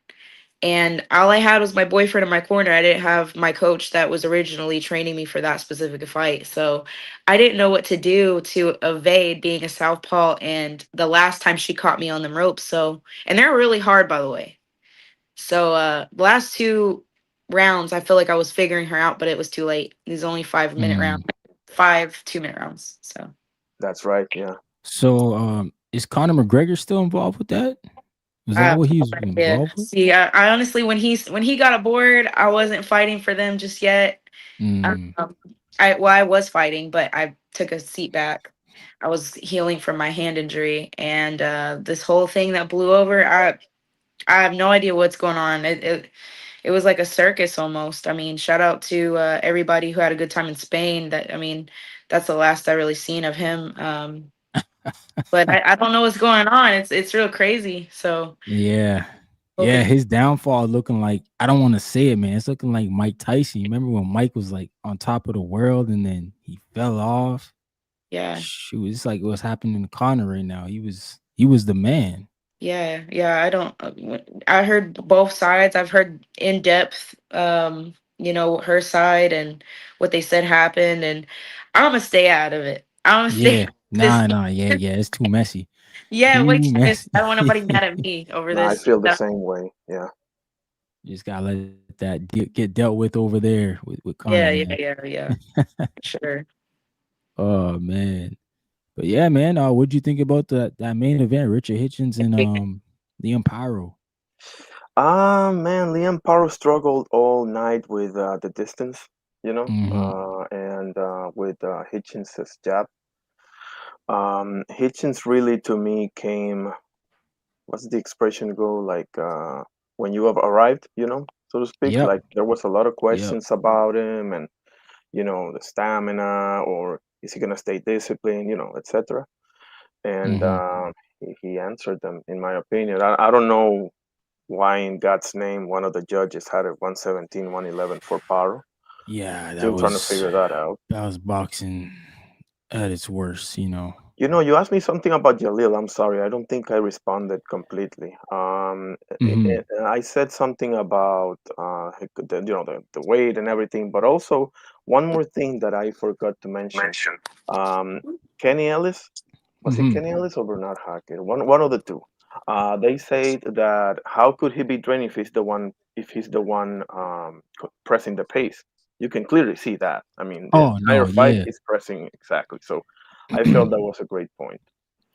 And all I had was my boyfriend in my corner. I didn't have my coach that was originally training me for that specific fight. So I didn't know what to do to evade being a southpaw. And the last time she caught me on them ropes. So, and they're really hard, by the way. So the last 2 rounds, I feel like I was figuring her out, but it was too late. These only 5 minute rounds, mm. 5 2 minute rounds. So That's right. Yeah. So is Conor McGregor still involved with that? Was that uh, what he was yeah. involved with? See, I honestly, when he got aboard, I wasn't fighting for them just yet. Mm. Um, I was fighting, but I took a seat back. I was healing from my hand injury, and this whole thing that blew over, I have no idea what's going on. it was like a circus almost. I mean, shout out to everybody who had a good time in Spain. That I mean, that's the last I really seen of him. But I don't know what's going on. It's real crazy. So Yeah. Yeah, hoping, his downfall looking like, I don't want to say it, man. It's looking like Mike Tyson. You remember when Mike was like on top of the world and then he fell off? yeah. Shoot, it's like what's happening to Connor right now. He was the man. Yeah, yeah, I don't I heard both sides. I've heard in depth her side and what they said happened, and I'm gonna stay out of it. I'm gonna stay Yeah. out of this. Nah, yeah, yeah. It's too messy. Yeah, Too wait, messy. I don't want nobody mad at me over No, I this. feel the same way. Yeah. You just gotta let that get dealt with over there with Connor, Yeah, yeah, man. yeah, yeah. Sure. Oh man. But yeah, man, what'd you think about that main event, Richard Hitchens and Liam Pyro? Man, Liam Paro struggled all night with the distance, Mm-hmm. and with Hitchens' jab. Hitchens really, to me, came. What's the expression go? Like when you have arrived, so to speak. Yep. Like there was a lot of Yep. questions about him, and the stamina, or is he gonna stay disciplined, etc. And Mm-hmm. he answered them, in my opinion. I don't know why in God's name one of the judges had it 117, 111 for Paro. Yeah, Still trying to figure that out. that was boxing at its worst. You asked me something about Jalil. I'm sorry, I don't think I responded completely. Mm-hmm. I said something about the weight and everything, but also one more thing that I forgot to mention. Um, Kenny Ellis, was it Mm-hmm. Kenny Ellis or Bernard Hackett? One of the two. They said that how could he be training if he's the one pressing the pace? You can clearly see that. I mean, the Oh entire no, fight yeah. is pressing exactly. So I felt that was a great point.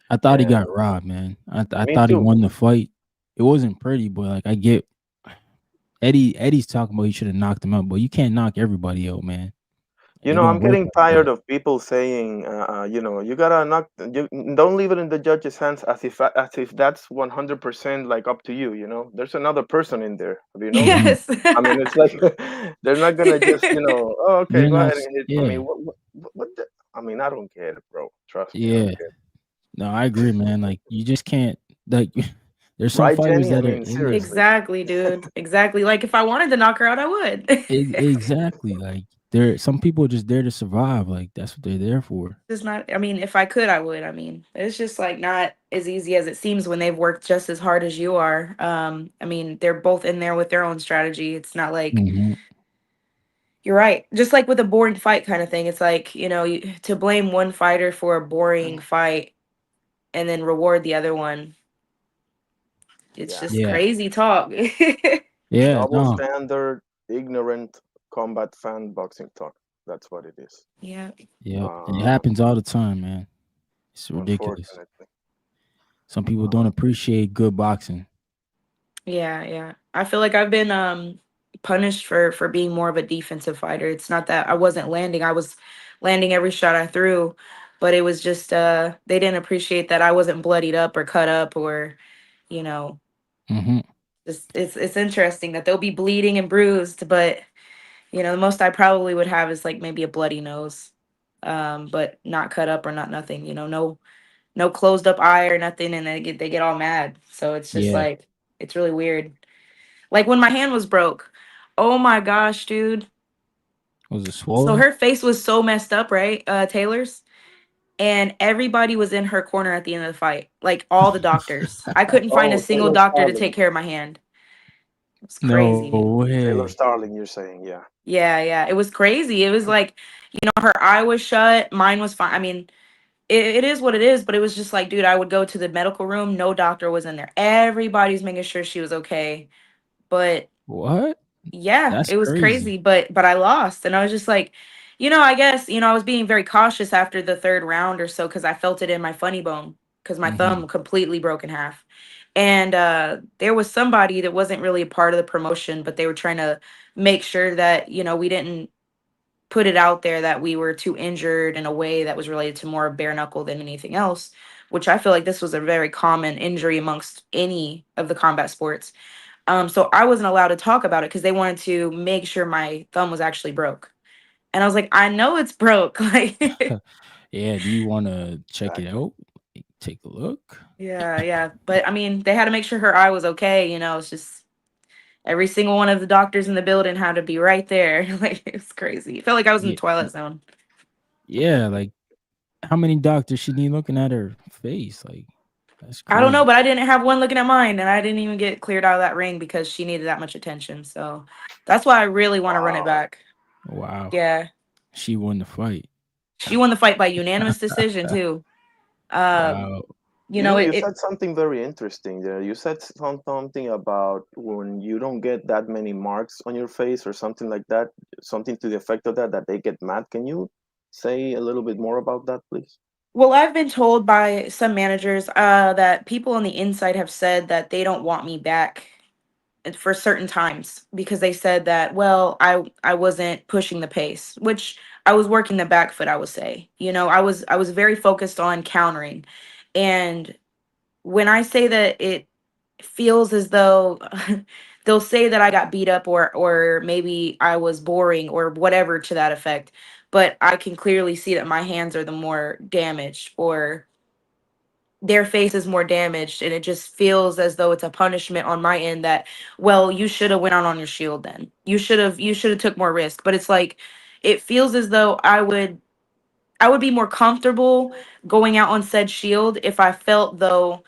I thought he And got robbed, man. I me thought he too. won the fight. It wasn't pretty, but like I get Eddie's talking about he should have knocked him out, but you can't knock everybody out, man. It I'm don't work getting like tired that. of people saying, you gotta not, you don't leave it in the judge's hands as if that's 100% like up to you. There's another person in there. Have you noticed? Mhm. Yes. I mean, it's like they're not gonna just, oh, okay, They're go not ahead s and hit. I yeah, mean, what I mean, I don't get it, bro. Trust me, I yeah. don't get it. No, I agree, man. Like, you just can't, like, there's some Right, fighters Jenny? I that are mean, in there. seriously. Exactly, dude. Exactly. Like if I wanted to knock her out, I would. Exactly, like, some people are just there to survive, like, that's what they're there for. Just not, I mean, if I could, I would. I mean, it's just like not as easy as it seems when they've worked just as hard as you are. I mean, they're both in there with their own strategy. It's not like Mhm. you're right. Just like with a boring fight kind of thing. It's like, to blame one fighter for a boring fight and then reward the other one. It's Yeah. just Yeah. crazy talk. Yeah, Double no. standard, ignorant combat fan boxing talk. That's what it is. Yeah. Yep, and it Uh, happens all the time, man. It's ridiculous. Unfortunately. Some people don't Uh, appreciate good boxing. Yeah, yeah. I feel like I've been punished for being more of a defensive fighter. It's not that I wasn't landing. I was landing every shot I threw, but it was just they didn't appreciate that I wasn't bloodied up or cut up or, you know, Mhm. it's interesting that they'll be bleeding and bruised, but the most I probably would have is like maybe a bloody nose. But not cut up or not nothing, no closed up eye or nothing, and they get all mad. So it's just Yeah. like it's really weird. Like when my hand was broke. Oh my gosh, dude. Was it So swollen? her face was so messed up, right? Taylor's. And everybody was in her corner at the end of the fight. Like all the doctors. I couldn't find a oh, single Taylor doctor to take Starling. care of my hand. It was No crazy. Taylor way. Starling, you're saying, yeah. Yeah, yeah. It was crazy. It was like, her eye was shut. Mine was fine. I mean, it is what it is, but it was just like, dude, I would go to the medical room. No doctor was in there. Everybody's making sure she was okay. But What? yeah, That's it was crazy. crazy, but I lost, and I was just like, I guess, I was being very cautious after the third round or so because I felt it in my funny bone because my Mhm. thumb completely broke in half. And there was somebody that wasn't really a part of the promotion, but they were trying to make sure that, we didn't put it out there that we were too injured in a way that was related to more bare knuckle than anything else, which I feel like this was a very common injury amongst any of the combat sports. So I wasn't allowed to talk about it because they wanted to make sure my thumb was actually broke. And I was like, I know it's broke. Like, Yeah, do you wanna check it Exactly. out? Like, take a look? yeah, yeah. But I mean, they had to make sure her eye was okay. It's just every single one of the doctors in the building had to be right there. Like, it was crazy. It felt like I was in the Yeah, Twilight Zone. yeah, like, how many doctors she need looking at her face? Like, that's I don't know, crazy. but I didn't have one looking at mine, and I didn't even get cleared out of that ring because she needed that much attention. So that's why I really want to run it Wow. back. Wow. Yeah. She won the fight. She won the fight by unanimous decision too. Um, Wow. You it said something very interesting there. You said something about when you don't get that many marks on your face or something like that, something to the effect of that, that they get mad. Can you say a little bit more about that, please? well, I've been told by some managers that people on the inside have said that they don't want me back for certain times because they said that, well, I wasn't pushing the pace, which I was working the back foot, I would say. I was very focused on countering. And when I say that it feels as though they'll say that I got beat up, or maybe I was boring or whatever to that effect, but I can clearly see that my hands are the more damaged, or their face is more damaged, and it just feels as though it's a punishment on my end that, well, you should have went out on your shield, then you should have took more risk. But it's like, it feels as though I would be more comfortable going out on said shield if I felt though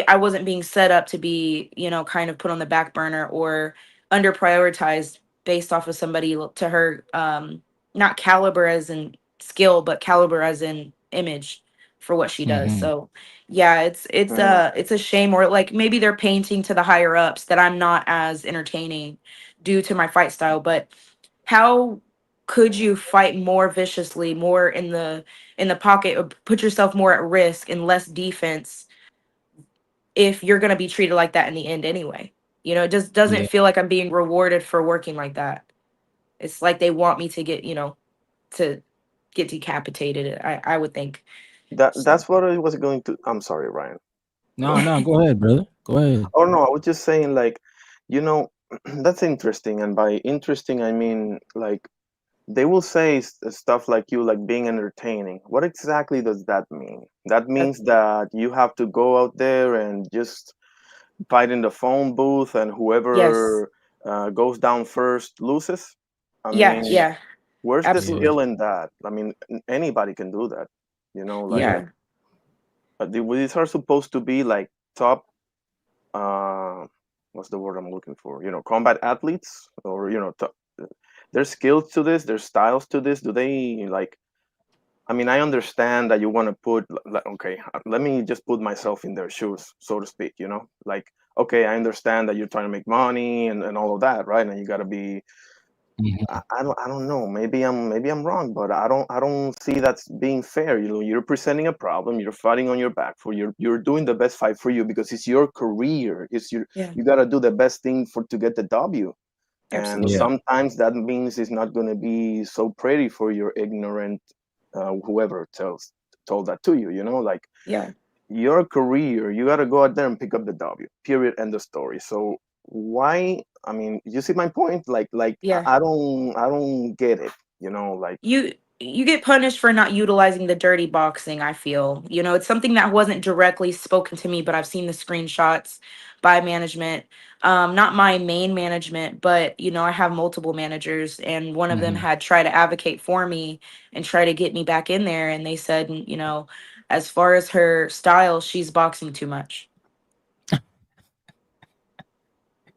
I wasn't being set up to be, kind of put on the back burner or under prioritized based off of somebody to her, not caliber as in skill, but caliber as in image for what she does. Mhm. So yeah, Mm. it's a shame, or like maybe they're painting to the higher ups that I'm not as entertaining due to my fight style. But how could you fight more viciously, more in the pocket, or put yourself more at risk and less defense if you're going to be treated like that in the end anyway? It just doesn't Yeah. feel like I'm being rewarded for working like that. It's like they want me to get decapitated, I would think. So That's what I was going to. I'm sorry, Ryan. Go No, ahead. no, go ahead, brother. Go ahead. Oh no, I was just saying, like, you know, that's interesting, and by interesting I mean like they will say stuff like you like being entertaining. What exactly does that mean? That uh, means that you have to go out there and just fight in the phone booth, and yes. whoever goes down first loses. I Yeah, mean, yeah, where's the Yeah. absolutely. skill in that? I mean, anybody can do that. Like Yeah. Yeah. these are supposed to be like top. Uh, what's the word I'm looking for? Combat athletes, or top, there's skills to this. There's styles to this. Do they like? I mean, I understand that you want to put, okay, let me just put myself in their shoes, so to speak, Like, okay, I understand that you're trying to make money and all of that, right? And you got to be, Mhm. I don't know, maybe I'm wrong, but I don't see that's being fair. You're presenting a problem, you're fighting on your back for you're doing the best fight for you because it's your career. Yeah, You got to do the best thing to get the W. And Yeah. absolutely. sometimes that means it's not going to be so pretty for your ignorant whoever told that to you. Like Yeah, your career, you got to go out there and pick up the W. Period. End of story. So why? I mean, you see my point? Like yeah. I don't get it. Like You get punished for not utilizing the dirty boxing. I feel, it's something that wasn't directly spoken to me, but I've seen the screenshots by management. Not my main management, but I have multiple managers, and one of them Mhm. had tried to advocate for me and try to get me back in there, and they said, as far as her style, she's boxing too much.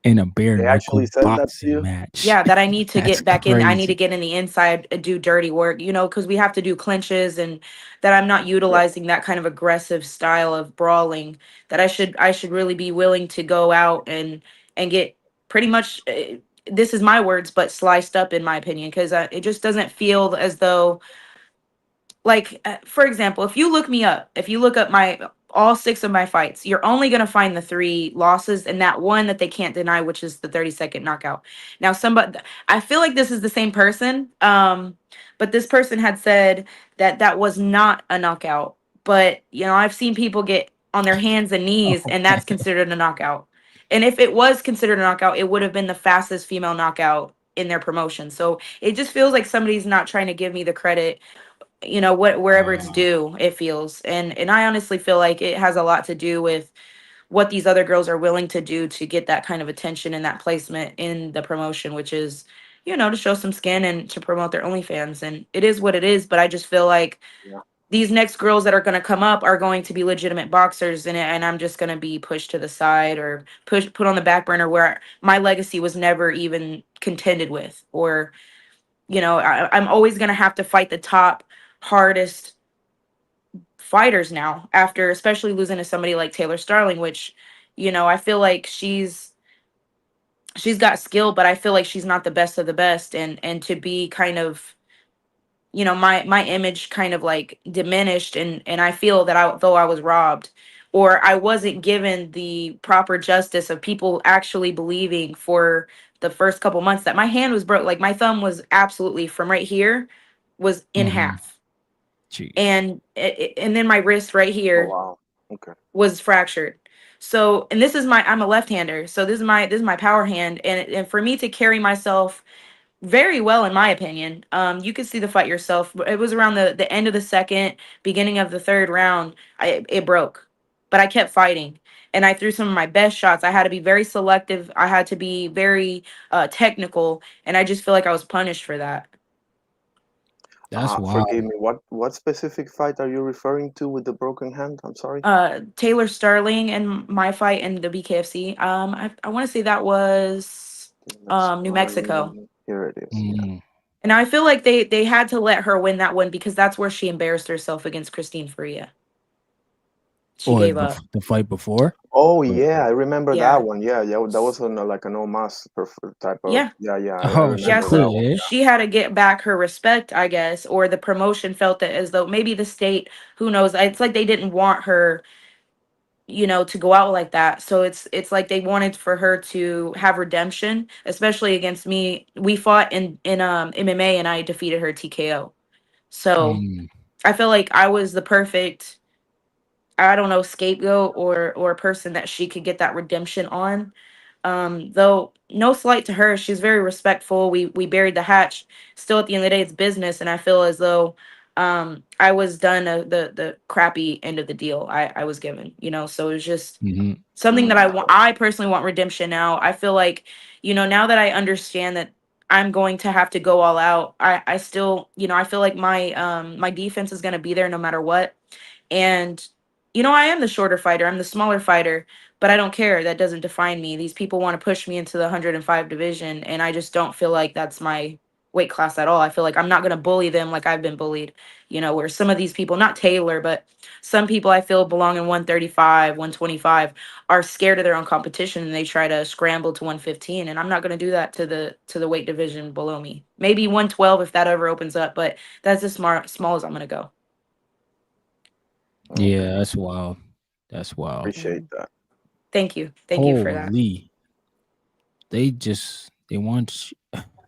In a bare they actually knuckle said that to boxing you. match. Yeah, that I need to That's get back in. I need to crazy. get in the inside, do dirty work, because we have to do clinches, and that I'm not Yeah. utilizing that kind of aggressive style of brawling. That I should really be willing to go out and get pretty much. This is my words, but sliced up in my opinion, because it just doesn't feel as though, like, for example, if you look up my all six of my fights, you're only going to find the three losses and that one that they can't deny, which is the 30-second knockout. Now, I feel like this is the same person, but this person had said that that was not a knockout. But I've seen people get on their hands and knees, and that's considered a knockout. And if it was considered a knockout, it would have been the fastest female knockout in their promotion. So it just feels like somebody's not trying to give me the credit, what wherever it's Uh, due, it feels. And I honestly feel like it has a lot to do with what these other girls are willing to do to get that kind of attention and that placement in the promotion, which is, to show some skin and to promote their OnlyFans. And it is what it is. But I just feel like Yeah. these next girls that are going to come up are going to be legitimate boxers, and I'm just going to be pushed to the side or put on the back burner where my legacy was never even contended with. Or, I'm always going to have to fight the top, hardest fighters now, after especially losing to somebody like Taylor Starling, which, I feel like she's got skill, but I feel like she's not the best of the best. And to be kind of, my image kind of like diminished, and I feel that though I was robbed, or I wasn't given the proper justice of people actually believing for the first couple months that my hand was broke. Like my thumb was absolutely from right here was in mhm. half, Jeez. and then my wrist right Oh here wow. Okay. was fractured. So, and this is I'm a left-hander. So this is my power hand, and for me to carry myself very well, in my opinion. You could see the fight yourself. It was around the end of the second, beginning of the third round. It broke, but I kept fighting, and I threw some of my best shots. I had to be very selective. I had to be very technical, and I just feel like I was punished for that. That's Forgive wild. me. What specific fight are you referring to with the broken hand? I'm sorry. Taylor Sterling and my fight in the BKFC. I want to say that was New Mexico. Here it is. Yeah. Mm. And I feel like they had to let her win that one because that's where she embarrassed herself against Christine Faria. She Or gave up. the fight before? Oh Or- yeah, I remember that Yeah. one. Yeah, yeah, that was on like a no mas type of. Yeah. Yeah, yeah, I Oh, she Yeah, remember that quit, one. so eh? Yeah. she had to get back her respect, I guess, or the promotion felt that as though maybe the state, who knows, it's like they didn't want her, to go out like that. So it's like they wanted for her to have redemption, especially against me. We fought in MMA and I defeated her TKO. So Mm. I feel like I was the perfect, I don't know, scapegoat or a person that she could get that redemption on. Though no slight to her, she's very respectful. We buried the hatch. Still, at the end of the day, it's business, and I feel as though I was done the crappy end of the deal I was given. So it was just Mhm. something that Mm, I personally want redemption now. I feel like, now that I understand that I'm going to have to go all out, I still, I feel like my defense is going to be there no matter what. And, I am the shorter fighter, I'm the smaller fighter, but I don't care. That doesn't define me. These people want to push me into the 105 division, and I just don't feel like that's my weight class at all. I feel like I'm not going to bully them like I've been bullied, where some of these people, not Taylor, but some people I feel belong in 135, 125 are scared of their own competition, and they try to scramble to 115, and I'm not going to do that to the weight division below me. Maybe 112 if that ever opens up, but that's as small as I'm going to go. okay, Yeah, that's wild. That's wild. appreciate Mhm. that. Thank you. Thank you for that. Holy. They want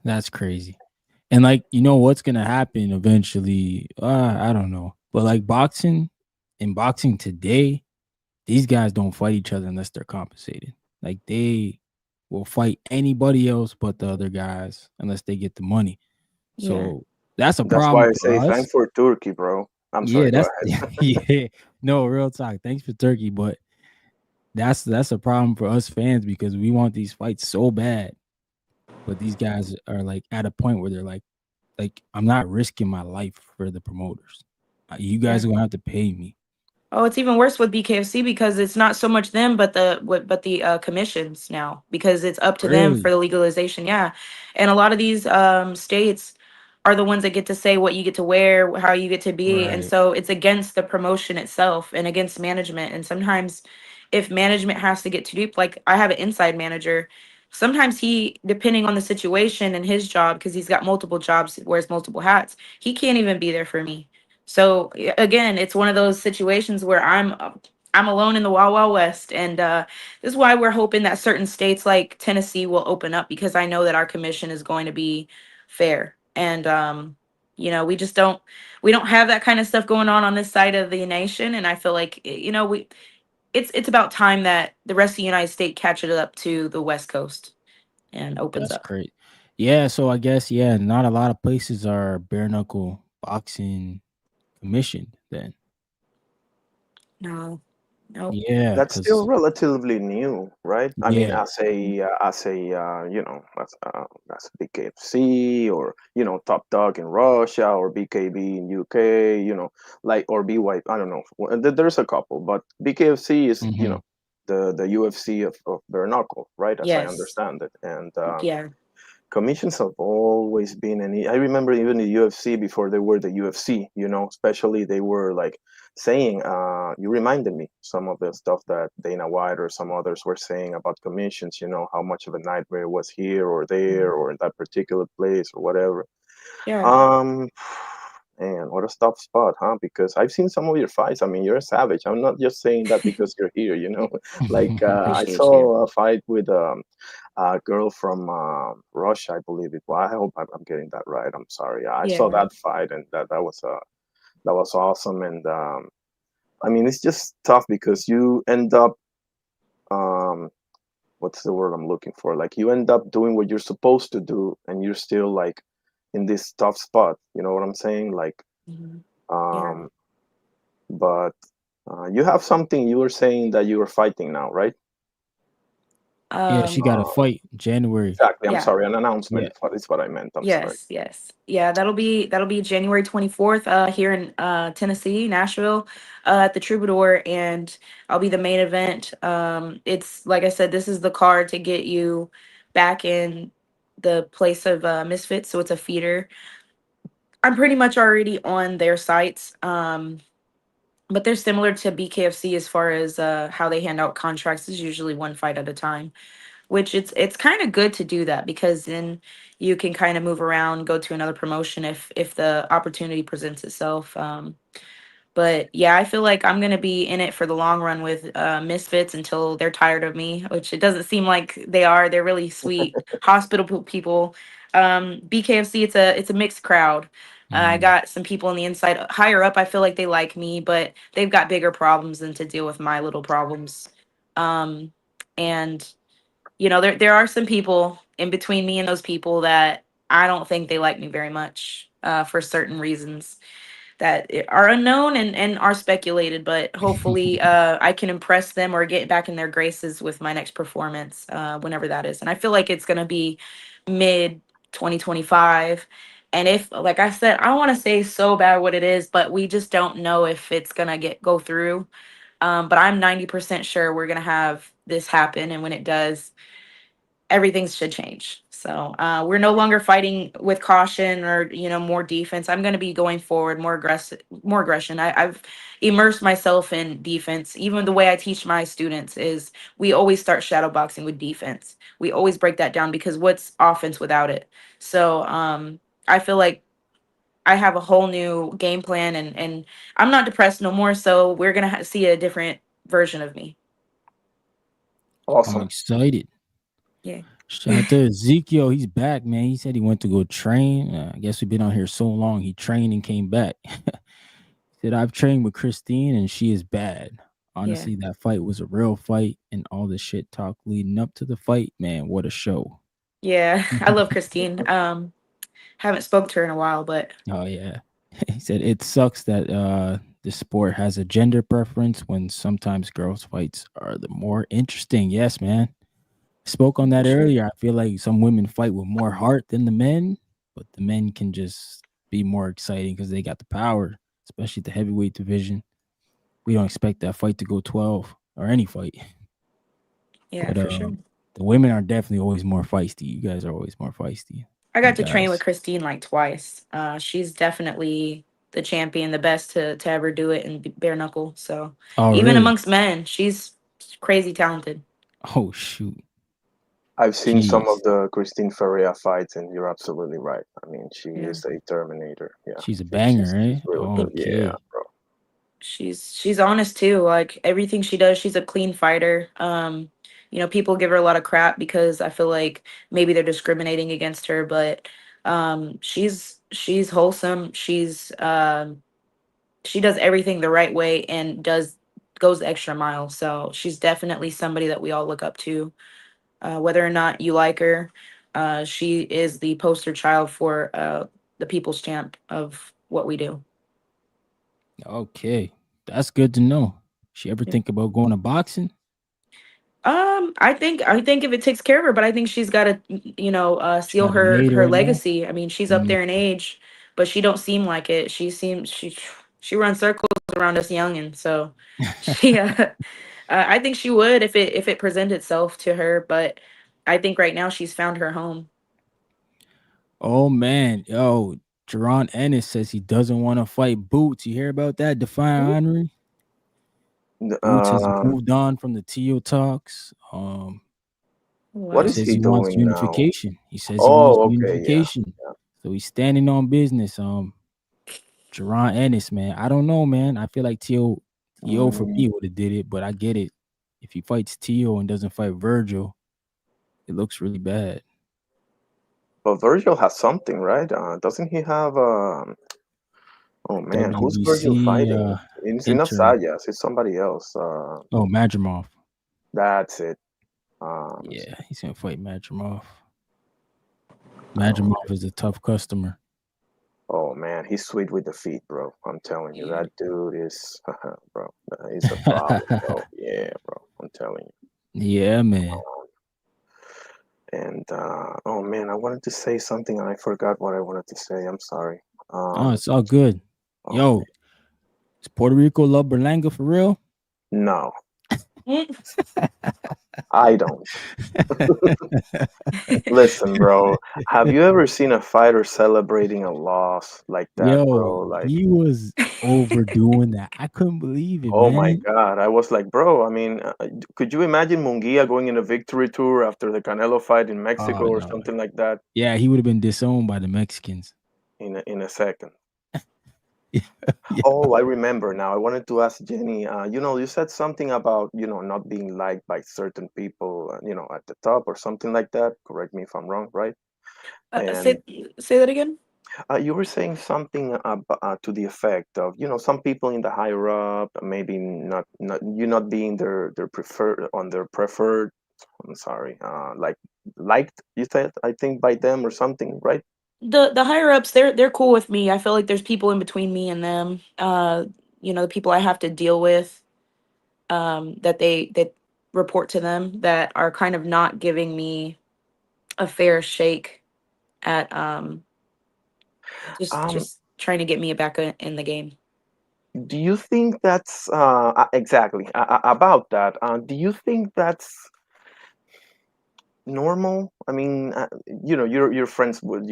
that's crazy. And like, you know what's gonna happen eventually? I don't know. But like boxing today, these guys don't fight each other unless they're compensated. Like they will fight anybody else but the other guys unless they get the money. Yeah. So that's a That's why problem I for say us. thanks for Turkey, bro. I'm sorry. Yeah, Go that's ahead. yeah. No, real talk. Thanks for Turkey, but that's a problem for us fans because we want these fights so bad. But these guys are like at a point where they're like I'm not risking my life for the promoters. You Yeah. guys are gonna have to pay me. Oh, it's even worse with BKFC because it's not so much them, but the commissions now, because it's up to them for Really? the legalization. Yeah, and a lot of these states are the ones that get to say what you get to wear, how you get to be, and Right. so it's against the promotion itself and against management. And sometimes, if management has to get too deep, like I have an inside manager, sometimes he, depending on the situation and his job, because he's got multiple jobs, wears multiple hats, he can't even be there for me. So again, it's one of those situations where I'm alone in the Wild Wild West, and this is why we're hoping that certain states like Tennessee will open up, because I know that our commission is going to be fair. And we don't have that kind of stuff going on this side of the nation, and I feel like we it's about time that the rest of the United States catches up to the West Coast and opens That's up. great. Yeah, so I guess not a lot of places are bare knuckle boxing commissioned then. No, nope. Yeah, That's still because relatively new, right? I mean, yeah. as BKFC, or Top Dog in Russia, or BKB in UK, like, or BY. I don't know. There's a couple, but BKFC is Mhm. the UFC of bare knuckle, right? As I Yes. understand it, and Yeah. commissions have always been, and I remember even the UFC before they were the UFC, especially they were like saying, you reminded me some of the stuff that Dana White or some others were saying about commissions, how much of a nightmare it was here or there Mhm. or in that particular place or whatever. Yeah. Um, Man, what a tough spot, huh? Because I've seen some of your fights. I mean, you're a savage. I'm not just saying that because you're here, Like, I Appreciate you. saw a fight with a girl from Russia, I believe it was. I hope I'm getting that right. I'm sorry. I saw Yeah. that fight, and that was awesome. And I mean, it's just tough because you end up, um, what's the word I'm looking for? Like, you end up doing what you're supposed to do, and you're still like in this tough spot. You know what I'm saying? Like, Mhm. Yeah. um, but you have something you were saying that you are fighting now, right? Yeah, she Um. got a Uh, fight January. exactly. I'm Yeah. sorry. An Yeah. announcement is what I meant. I'm sorry. Yes, yes. Yeah, that'll be January 24th here in Tennessee, Nashville, at the Troubadour, and I'll be the main event. It's like I said, this is the card to get you back in the place of Misfits, so it's a feeder. I'm pretty much already on their sites. But they're similar to BKFC as far as how they hand out contracts is usually one fight at a time, which it's kind of good to do that because then you can kind of move around, go to another promotion if the opportunity presents itself. But yeah, I feel like I'm gonna be in it for the long run with Misfits until they're tired of me, which it doesn't seem like they are. They're really sweet, hospitable people. BKFC, it's a mixed crowd. I Mhm. got some people on the inside higher up. I feel like they like me, but they've got bigger problems than to deal with my little problems. Um, and there are some people in between me and those people that I don't think they like me very much for certain reasons that are unknown and are speculated, but hopefully I can impress them or get back in their graces with my next performance, whenever that is. And I feel like it's going to be mid 2025. And if, like I said, I don't want to say so bad what it is, but we just don't know if it's going to go through. But I'm 90% sure we're going to have this happen. And when it does, everything should change. So we're no longer fighting with caution or more defense. I'm going to be going forward, more aggressive, more aggression. I've immersed myself in defense. Even the way I teach my students is we always start shadow boxing with defense. We always break that down because what's offense without it? So I feel like I have a whole new game plan and I'm not depressed no more. So we're gonna see a different version of me. I'm Awesome. excited. Yeah. Shout out to Ezekiel. He's back, man. He said he went to go train. I guess we've been on here so long. He trained and came back. Said I've trained with Christine and she is bad. Yeah. Honestly, that fight was a real fight, and all the shit talk leading up to the fight, man. What a show. Yeah. I love Christine. Haven't spoke to her in a while, but Oh yeah. He said it sucks that the sport has a gender preference when sometimes girls fights are the more interesting. Yes, man. Spoke on for that sure. earlier. I feel like some women fight with more heart than the men, but the men can just be more exciting because they got the power, especially the heavyweight division. We don't expect that fight to go 12 or any fight. Yeah, But for sure. the women are definitely always more feisty. You guys are always more feisty. I You got to train with guys. Christine like twice. She's definitely the champion, the best to ever do it in bare knuckle. So Oh, even really? amongst men, she's crazy talented. Oh, shoot. I've seen some of Jeez. the Christine Ferreira fights, and you're absolutely right. I mean, she Yeah. is a Terminator. Yeah, She's a she's banger, eh? really good. Yeah, Okay. bro. She's honest too. Like everything she does, she's a clean fighter. People give her a lot of crap because I feel like maybe they're discriminating against her, but she's wholesome. She does everything the right way and does goes the extra mile. So she's definitely somebody that we all look up to, whether or not you like her. She is the poster child for the people's champ of what we do. Okay, that's good to know. She ever think about going to boxing? I think if it takes care of her, but I think she's got to, seal Try to her made her right now. legacy. I mean, she's up Mm. there in age, but she don't seem like it. She runs circles around us youngins. So she, I think she would if it presented itself to her. But I think right now she's found her home. Oh man, yo, Jerron Ennis says he doesn't want to fight Boots. You hear about that? Define Mhm. Henry. Boots has Um, moved on from the TO talks. what He Wow. is says he he wants doing now? unification. He says he wants Oh, okay, yeah. unification. So he's standing on business. Jerron Ennis, man. I don't know, man. I feel like T.O. for Mm, me would have did it, but I get it. If he fights T.O. and doesn't fight Virgil, it looks really bad. but Virgil has something, right? Doesn't he have? Oh man, who's Virgil WBC fighting? It's not interim. Sayas. It's somebody else. Oh, Madrimov. That's it. Um, Yeah, he's gonna fight Madrimov. oh, Madrimov is a tough customer. oh man, he's sweet with the feet, bro. I'm telling you, Yeah. that dude is, bro. He's a problem, bro. Yeah, bro. I'm telling you. Yeah, man. And oh man, I wanted to say something and I forgot what I wanted to say. I'm sorry. Oh, Um, it's all good. oh Yo, is Puerto Rico love Berlanga for real? no, Mm. I don't. Listen, bro. Have you ever seen a fighter celebrating a loss like that, Yo, bro? Like, he was overdoing that. I couldn't believe it, oh my man. God. I was like, bro, I mean, could you imagine Munguia going in a victory tour after the Canelo fight in Mexico Oh or no. something like that Yeah, he would have been disowned by the Mexicans. in a second? Yeah. Oh, I remember now. I wanted to ask Jenny, you said something about, not being liked by certain people, at the top or something like that. Correct me if I'm wrong, right? And Say that again. you were saying something to the effect of, some people in the higher up, maybe not you not being their preferred on their preferred. I'm sorry, like liked. You said I think by them or something, right? The higher ups, they're cool with me. I feel like there's people in between me and them. The people I have to deal with, that report to them, that are kind of not giving me a fair shake at just Um, just trying to get me back in the game. do you think that's exactly about that? Do you think that's normal? I mean, your friends would,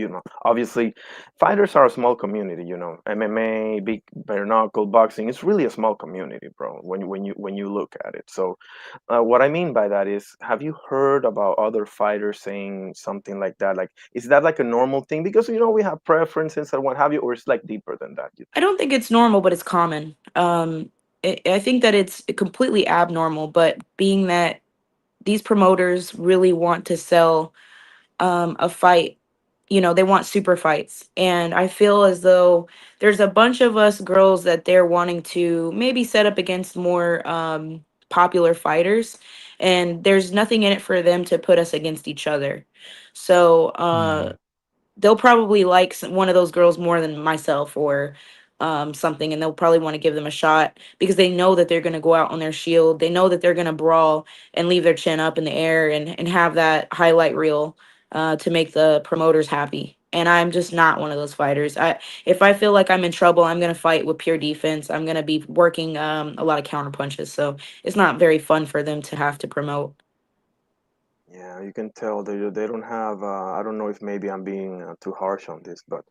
obviously, fighters are a small community. MMA, big bare knuckle boxing. It's really a small community, bro. When you look at it. So, what I mean by that is, have you heard about other fighters saying something like that? Like, is that like a normal thing? Because we have preferences and what have you, or it's like deeper than that. You I think? don't think it's normal, but it's common. I think that it's completely abnormal, but being that these promoters really want to sell a fight. They want super fights. And I feel as though there's a bunch of us girls that they're wanting to maybe set up against more popular fighters. And there's nothing in it for them to put us against each other. So Mm. they'll probably like one of those girls more than myself, or something, and they'll probably want to give them a shot because they know that they're going to go out on their shield. They know that they're going to brawl and leave their chin up in the air, and have that highlight reel to make the promoters happy. And I'm just not one of those fighters. If I feel like I'm in trouble, I'm going to fight with pure defense. I'm going to be working a lot of counter punches. So it's not very fun for them to have to promote. Yeah, you can tell they don't have. I don't know if maybe I'm being too harsh on this, but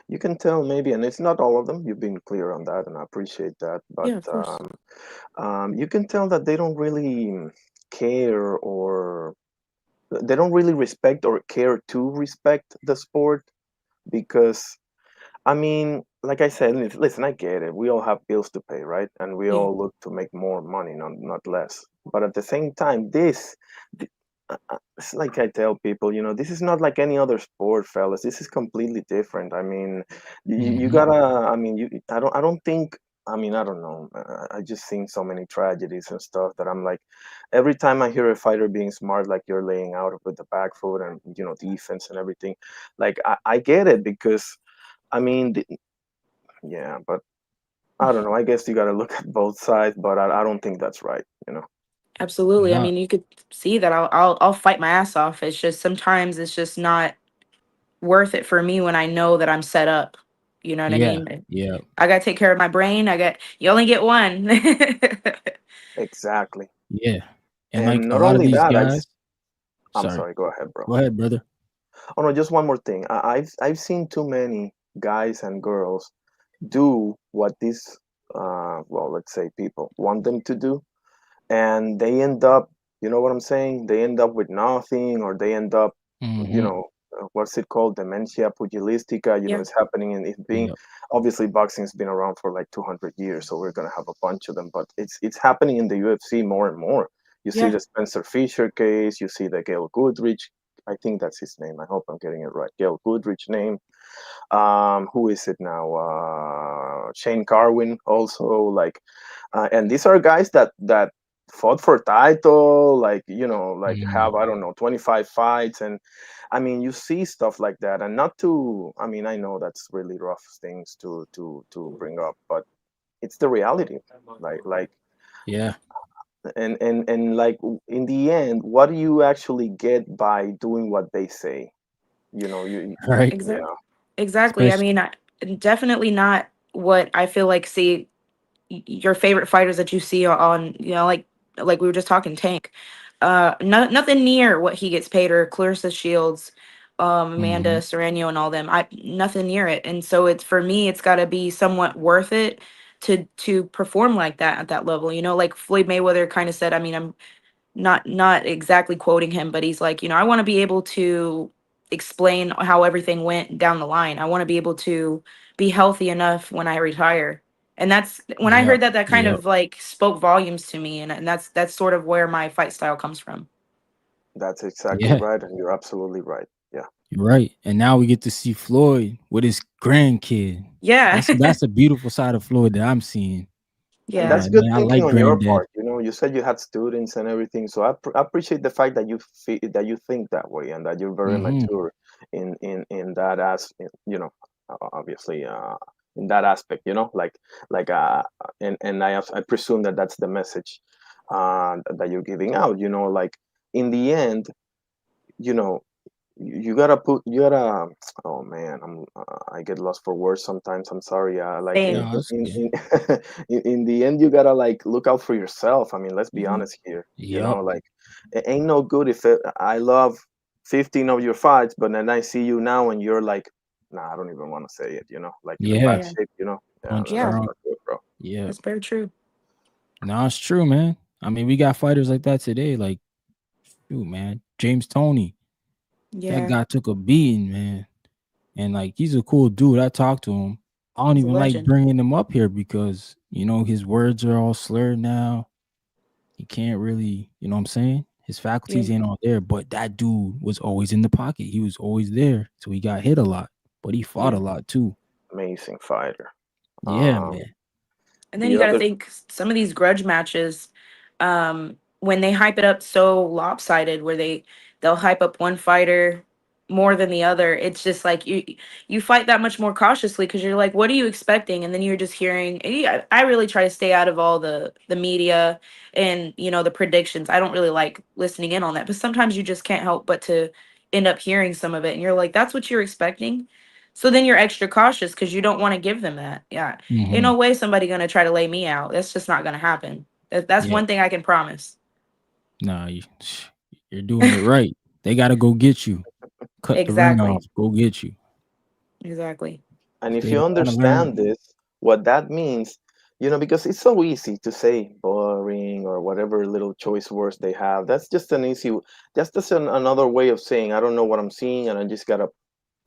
you can tell maybe, and it's not all of them. You've been clear on that, and I appreciate that. But Yeah, of course. you can tell that they don't really care, or they don't really respect or care to respect the sport. Because I mean, like I said, listen, I get it. We all have bills to pay, right? And we Yeah. all look to make more money, not less. But at the same time, it's like I tell people, this is not like any other sport, fellas. This is completely different. I mean, you Hmm. gotta. I mean, I don't think. I mean, I don't know. I just seen so many tragedies and stuff that I'm like, every time I hear a fighter being smart, like you're laying out with the back foot and defense and everything, like I get it because I mean, yeah, but I don't know. I guess you got to look at both sides, but I don't think that's right. Absolutely. I No, mean, you could see that I'll fight my ass off. It's just sometimes it's just not worth it for me when I know that I'm set up. You know what I yeah, mean? yeah, I got to take care of my brain. You only get one. Exactly. yeah. And like And a not lot of only these that, guys, I'm sorry, sorry. Go ahead, bro. go ahead, brother. Oh no, just one more thing. I've seen too many guys and girls do what these well, let's say people want them to do, and they end up, you know what I'm saying? They end up with nothing, or they end up, you Mm-hmm. know, what's it called? Dementia pugilistica. Yeah. It's happening, and it's being Yep. obviously boxing's been around for like 200 years, so we're gonna have a bunch of them. But it's happening in the UFC more and more. You see Yeah. the Spencer Fisher case. You see the Gail Goodrich. I think that's his name. I hope I'm getting it right. Gail Goodrich name. Who is it now? Shane Carwin also, like, and these are guys that fought for title, like, like have, I Mm. don't know, 25 fights. And I mean, you see stuff like that, and not to, I mean, I know that's really rough things to bring up, but it's the reality. Like Yeah. and like, in the end, what do you actually get by doing what they say? Right. Exactly. Yeah. Exactly. I Especially. mean, definitely not what I feel like. See, your favorite fighters that you see on, like we were just talking, Tank. Nothing near what he gets paid, or Clarissa Shields, Amanda Mm-hmm. Serrano, and all them. Nothing near it. And so it's, for me, it's got to be somewhat worth it to perform like that at that level. Like Floyd Mayweather kind of said. I mean, I'm not exactly quoting him, but he's like, I want to be able to explain how everything went down the line. I want to be able to be healthy enough when I retire. And that's when I Yep. heard that, that kind Yep. of like spoke volumes to me. And that's sort of where my fight style comes from. That's exactly Yeah. right, and you're absolutely right. Yeah. You're right. And now we get to see Floyd with his grandkid. Yeah. That's a beautiful side of Floyd that I'm seeing. And I'm Yeah. that's like, good man, I thinking like on your granddad. part. You said you had students and everything, so I appreciate the fact that that you think that way, and that you're very Mm-hmm. mature in that obviously, in that aspect. Like, and I presume that that's the message that you're giving out. Like, in the end, you know you gotta, oh man, I get lost for words sometimes. I'm sorry. Like, in Same. No, it's good. in the end, you gotta, like, look out for yourself. I mean, let's be Hmm. honest here. Yep. Like, it ain't no good if I love 15 of your fights, but then I see you now and you're like, nah, I don't even want to say it. Like, in a bad Yeah. Yeah. shape. Yeah, Punch Yeah. that's drunk. not good, bro. Yeah. That's very true. No, it's true, man. I mean, we got fighters like that today. Like, shoot, man. James Toney. That Yeah. guy took a beating, man. And like, he's a cool dude. I talked to him. I don't He's a even like legend. bringing him up here because, his words are all slurred now. He can't really, you know what I'm saying? His Yeah. faculties ain't all there, but that dude was always in the pocket. He was always there. So he got hit a lot, but he fought Yeah. a lot too. Amazing fighter. Yeah, Um, man. And then the you got to other, think, some of these grudge matches, when they hype it up so lopsided, where they'll hype up one fighter more than the other. It's just like you fight that much more cautiously, because you're like, what are you expecting? And then you're just hearing. Yeah, I really try to stay out of all the media and the predictions. I don't really like listening in on that, but sometimes you just can't help but to end up hearing some of it, and you're like, that's what you're expecting. So then you're extra cautious because you don't want to give them that. Yeah. Ain't Hmm. no way somebody gonna try to lay me out. That's just not gonna happen. That's Yeah. one thing I can promise. Nah, you're doing it right. They got to go get you. Cut the ring Exactly. off. Go get you. Exactly. and If if they you don't want to understand learn. this, what that means, because it's so easy to say boring or whatever little choice words they have. That's just another way of saying I don't know what I'm seeing, and I just gotta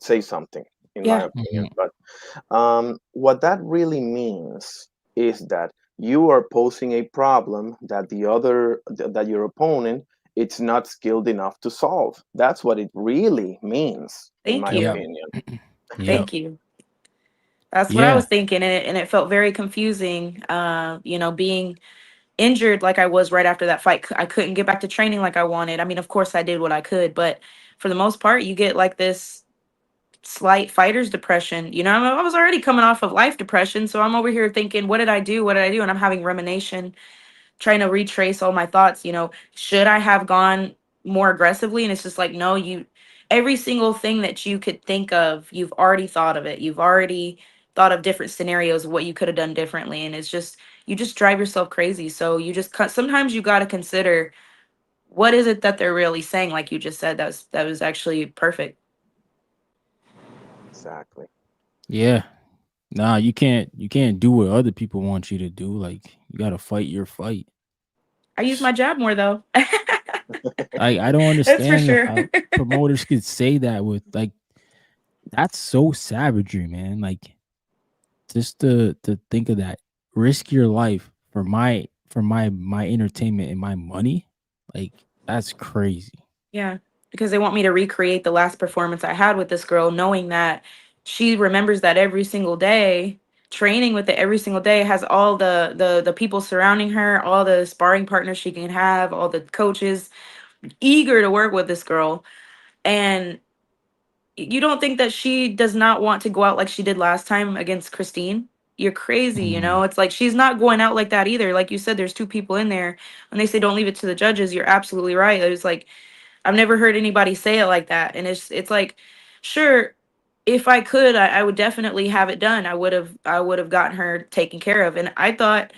say something, in my Yeah. opinion. Mhm. But what that really means is that you are posing a problem that that your opponent, it's not skilled enough to solve. That's what it really means, in Thank my you. Yep. opinion. Yep. Thank you. That's what I Yeah. was thinking, and it felt very confusing. Being injured like I was right after that fight, I couldn't get back to training like I wanted. I mean, of course, I did what I could, but for the most part, you get like this slight fighter's depression. I was already coming off of life depression, so I'm over here thinking, what did I do? What did I do? And I'm having rumination, trying to retrace all my thoughts. Should I have gone more aggressively? And it's just like, no, every single thing that you could think of, you've already thought of it. You've already thought of different scenarios of what you could have done differently. And it's just, you just drive yourself crazy. So sometimes you got to consider, what is it that they're really saying? Like you just said, that was actually perfect. Exactly. Yeah. Nah, you can't do what other people want you to do. Like you gotta fight your fight. I use my jab more though. I don't That's for understand sure. how promoters could say that with like that's so savagery, man. Like just to think of that. Risk your life for my entertainment and my money. Like that's crazy. Yeah, because they want me to recreate the last performance I had with this girl, knowing that she remembers that every single day, training with it every single day, has all the people surrounding her, all the sparring partners she can have, all the coaches eager to work with this girl. And you don't think that she does not want to go out like she did last time against Christine? You're crazy, Mm, It's like she's not going out like that either. Like you said, there's two people in there. When they say don't leave it to the judges, you're absolutely right. It's like I've never heard anybody say it like that. And it's like, sure, if I could, I would definitely have it done. I would have gotten her taken care of. And I thought,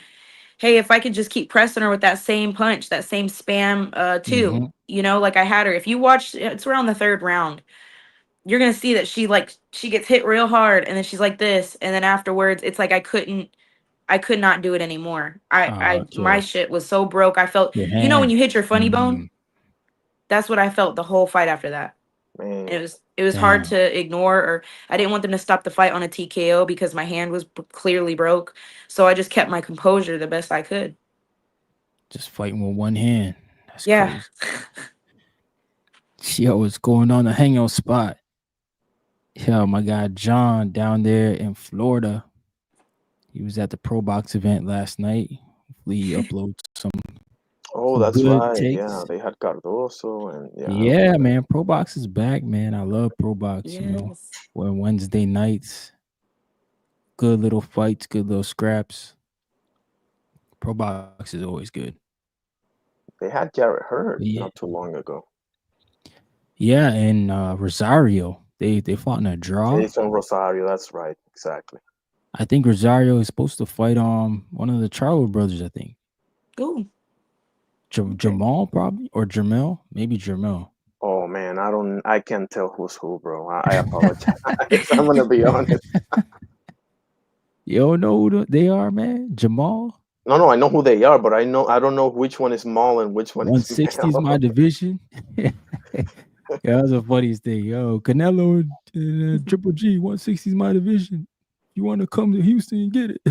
hey, if I could just keep pressing her with that same punch, that same spam, too, mhm. like I had her. If you watch, it's around the third round, you're gonna see that she gets hit real hard, and then she's like this, and then afterwards, it's like I could not do it anymore. My So shit was so broke. I felt, your when hand. you hit your funny bone, Mm, that's what I felt the whole fight after that. Man, It was hard damn. to ignore, or I didn't want them to stop the fight on a TKO because my hand was clearly broke. So I just kept my composure the best I could. Just fighting with one hand. That's Yeah. crazy. Yo, what's going on the hangout spot? Yo, my guy John down there in Florida. He was at the Pro Box event last night. Hopefully he uploads oh, some that's good right. Yeah, takes. they had Cardoso, and yeah, I Yeah, remember. man. Pro Box is back, man. I love Pro Box, Yes. When Wednesday nights, good little fights, good little scraps. Pro Box is always good. They had Jarrett But Hurd yeah. not too long ago. Yeah, and Rosario. They fought in a draw. Jason Rosario, that's right, exactly. I think Rosario is supposed to fight one of the Charlo brothers, I think. Ooh. Okay. Jamal probably or Jamel, maybe Jamel. Oh man, I can't tell who's who, bro. I apologize. I'm gonna be honest. You don't know who they are, man? Jamal? No, no, I know who they are, but I don't know which one is Maul and which one is 160 is my Mel. division. Yeah, that's the funniest thing. Yo, Canelo and Triple G, 160 is my division. You want to come to Houston and get it?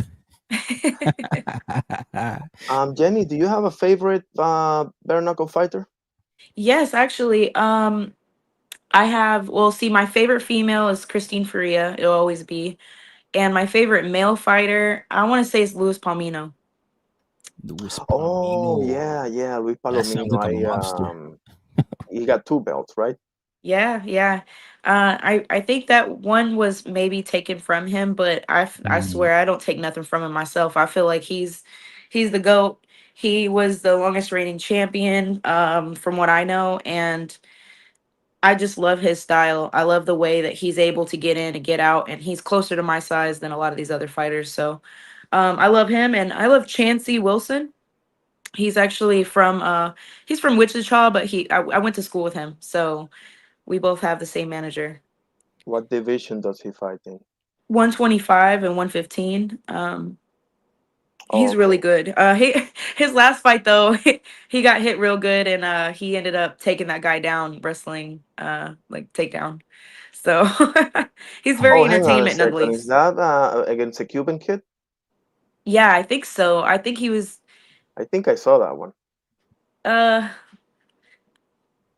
Jenny, do you have a favorite bare knuckle fighter? Yes, actually. I have, well, see, my favorite female is Christine Faria. It'll always be. And my favorite male fighter, I want to say, is Luis Palmino. Luis Oh Palomino. yeah, yeah, Luis That sounds Palomino. like a mobster. He got two belts, right? Yeah, yeah. I think that one was maybe taken from him, but I Mm, swear I don't take nothing from him myself. I feel like he's the GOAT. He was the longest reigning champion, from what I know, and I just love his style. I love the way that he's able to get in and get out, and he's closer to my size than a lot of these other fighters. So, I love him, and I love Chancey Wilson. He's actually from he's from Wichita, but I went to school with him, so we both have the same manager. What division does he fight in? 125 and 115. Oh, He's really okay. good. He his last fight though, he got hit real good, and he ended up taking that guy down wrestling, like takedown. So he's very Oh, hang on a entertainment second. Is nonetheless. that against a Cuban kid? Yeah, I think so. I think he was I think I saw that one. uh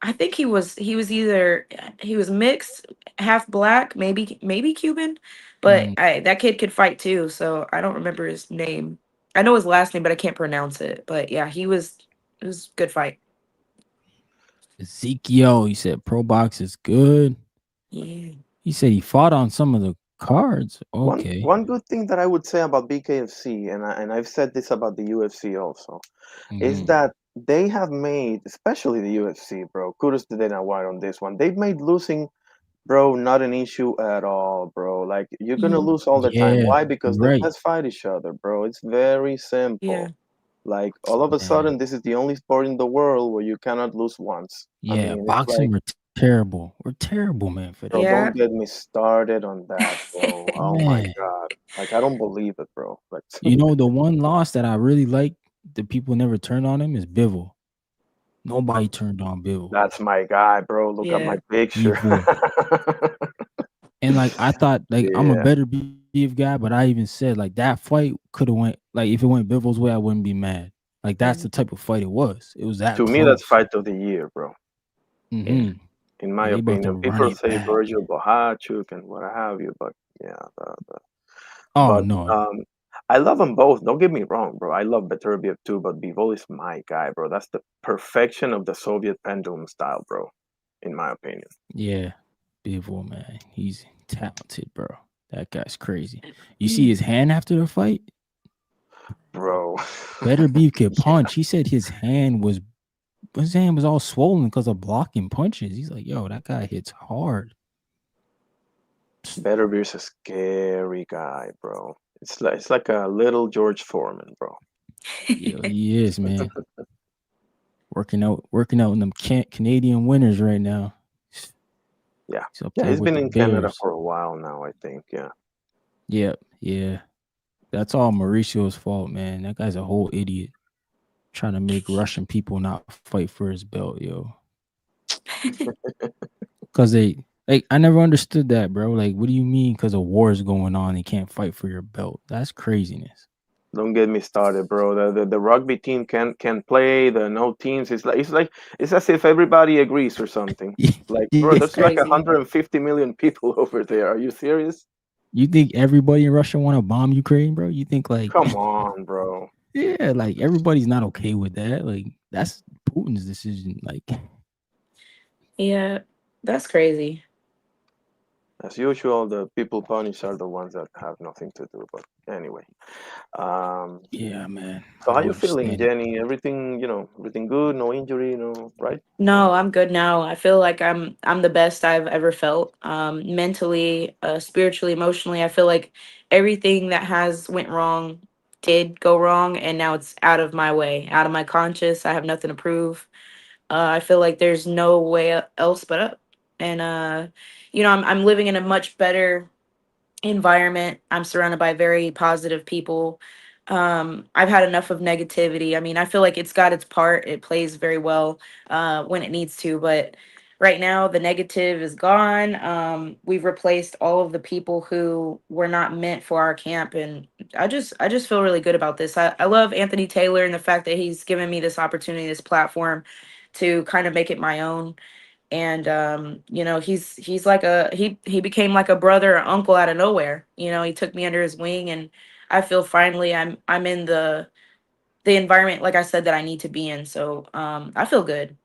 I think he was either he was mixed, half black, maybe Cuban, but that kid could fight too. So I don't remember his name. I know his last name, but I can't pronounce it. But yeah, it was a good fight. Ezekiel, he said pro box is good. Yeah. He said he fought on some of the cards. Okay. One good thing that I would say about BKFC, and I've said this about the UFC also, is that they have made, especially the UFC, bro. Kudos to Dana White on this one. They've made losing, bro, not an issue at all, bro. Like you're gonna Mhm. lose all the time. Yeah, Why? Because the right. best fight each other, bro. It's very Yeah. simple. Like all of a Man. sudden, this is the only sport in the world where you cannot lose once. I Yeah, mean, it's boxing like, we're terrible. We're terrible, man, for bro, that. Yeah. don't get me started on that, bro. Oh my Man. god, like I don't believe it, bro. Like, You know, the one loss that I really like, the people never turned on him is Bivol. Nobody turned on Bivol. that's my guy, bro. Look at my Yeah. picture. Bivol. And like I thought, like I'm a Yeah, better beef guy, but I even said like that fight could have went like if it went Bivol's way, I wouldn't be mad. Like that's the Mhm. type of fight it was. It was that to me, that's close. fight of the year, bro. Yeah. Mm-hmm. In my Yeah, they about to opinion, run people it say back. Virgil Bohachuk and what have you, but yeah, Oh but no. I love them both. Don't get me wrong, bro. I love Beterbiev too, but Bivol is my guy, bro. That's the perfection of the Soviet pendulum style, bro. In my opinion, Yeah. Bivol, man. He's talented, bro. That guy's crazy. You see his hand after the fight? bro. Better beef could Yeah. punch. He said his hand was all swollen because of blocking punches. He's like, yo, that guy hits hard. Betterbeer's a scary guy, bro. It's like a little George Foreman, bro. Yeah, he is, man. Working out in them Canadian winters right now. Yeah, He's up yeah. there He's with been the in Canada Bears. for a while now, I think. Yeah. Yep, yeah. That's all Mauricio's fault, man. That guy's a whole idiot. Trying to make Russian people not fight for his belt, yo. Cause they like I never understood that, bro. Like, what do you mean? Because a war is going on, you can't fight for your belt? That's craziness. Don't get me started, bro. The rugby team can play. The no teams. It's as if everybody agrees or something. Like, bro, That's there's like crazy. 150 million people over there. Are you serious? You think everybody in Russia want to bomb Ukraine, bro? You think like, Come on, bro. yeah, like everybody's not okay with that. Like that's Putin's decision. Like, Yeah. That's crazy. As usual, the people punished are the ones that have nothing to do. But anyway, yeah, man, so I how don't you feeling, understand it. Jenny? Everything, everything good? No injury, no, right? No, I'm good now. I feel like I'm the best I've ever felt. Mentally, spiritually, emotionally. I feel like everything that has went wrong did go wrong, and now it's out of my way, out of my conscious. I have nothing to prove. I feel like there's no way else but up. And I'm living in a much better environment. I'm surrounded by very positive people. I've had enough of negativity. I mean, I feel like it's got its part. It plays very well when it needs to, but right now the negative is gone. We've replaced all of the people who were not meant for our camp, and I just feel really good about this. I love Anthony Taylor and the fact that he's given me this opportunity, this platform to kind of make it my own. And he's like he became like a brother or uncle out of nowhere. He took me under his wing, and I feel finally I'm in the environment, like I said, that I need to be in. So I feel good.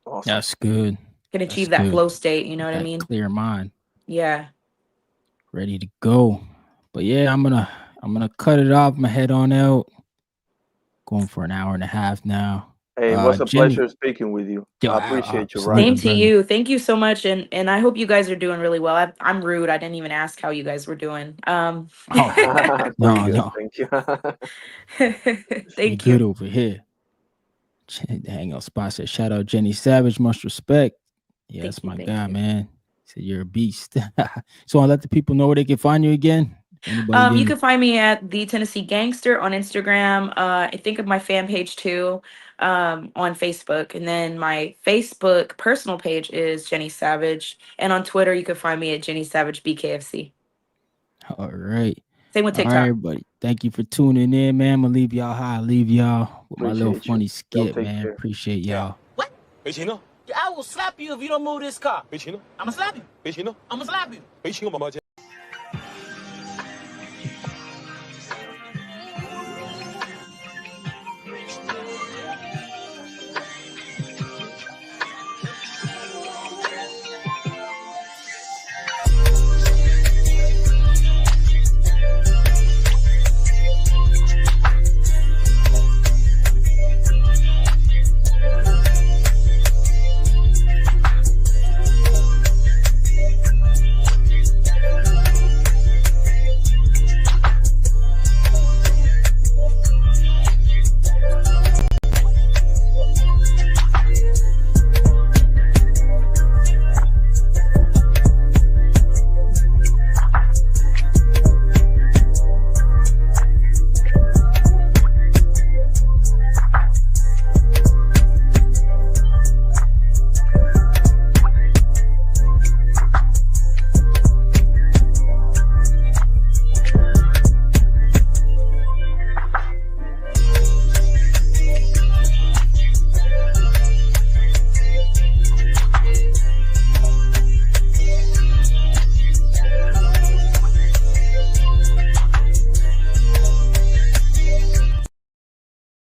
Awesome. That's good. Can That's achieve that good. flow state, you know what I That mean? clear mind, Yeah. ready to go. But yeah, I'm gonna cut it off. I'm gonna head on out. Going for an hour and a half now. Hey, it was a Jenny, pleasure speaking with you. yo, I appreciate you, absolutely, Same Ryan. to brother. you. Thank you so much, and I hope you guys are doing really well. I'm rude. I didn't even ask how you guys were doing. Oh Pretty no, good, no, thank you. we Thank good you. over here. The hangout spot said, shout out Jenny Savage, much respect. Yeah, that's Thank you. my Thank guy, you. man. He said you're a beast. So I'll let the people know where they can find you again. Anybody You didn't? can find me at the Tennessee Gangster on Instagram. I think of my fan page too, on Facebook, and then my Facebook personal page is Jenny Savage, and on Twitter you can find me at Jenny Savage BKFC. All right. Same with All right, TikTok. everybody. Thank you for tuning in, man. I'm gonna leave y'all high. Leave y'all with my little Appreciate you. funny Y'all skit, take man. care. Appreciate y'all. I will slap you if you don't move this car. I'ma slap you. I'ma slap you.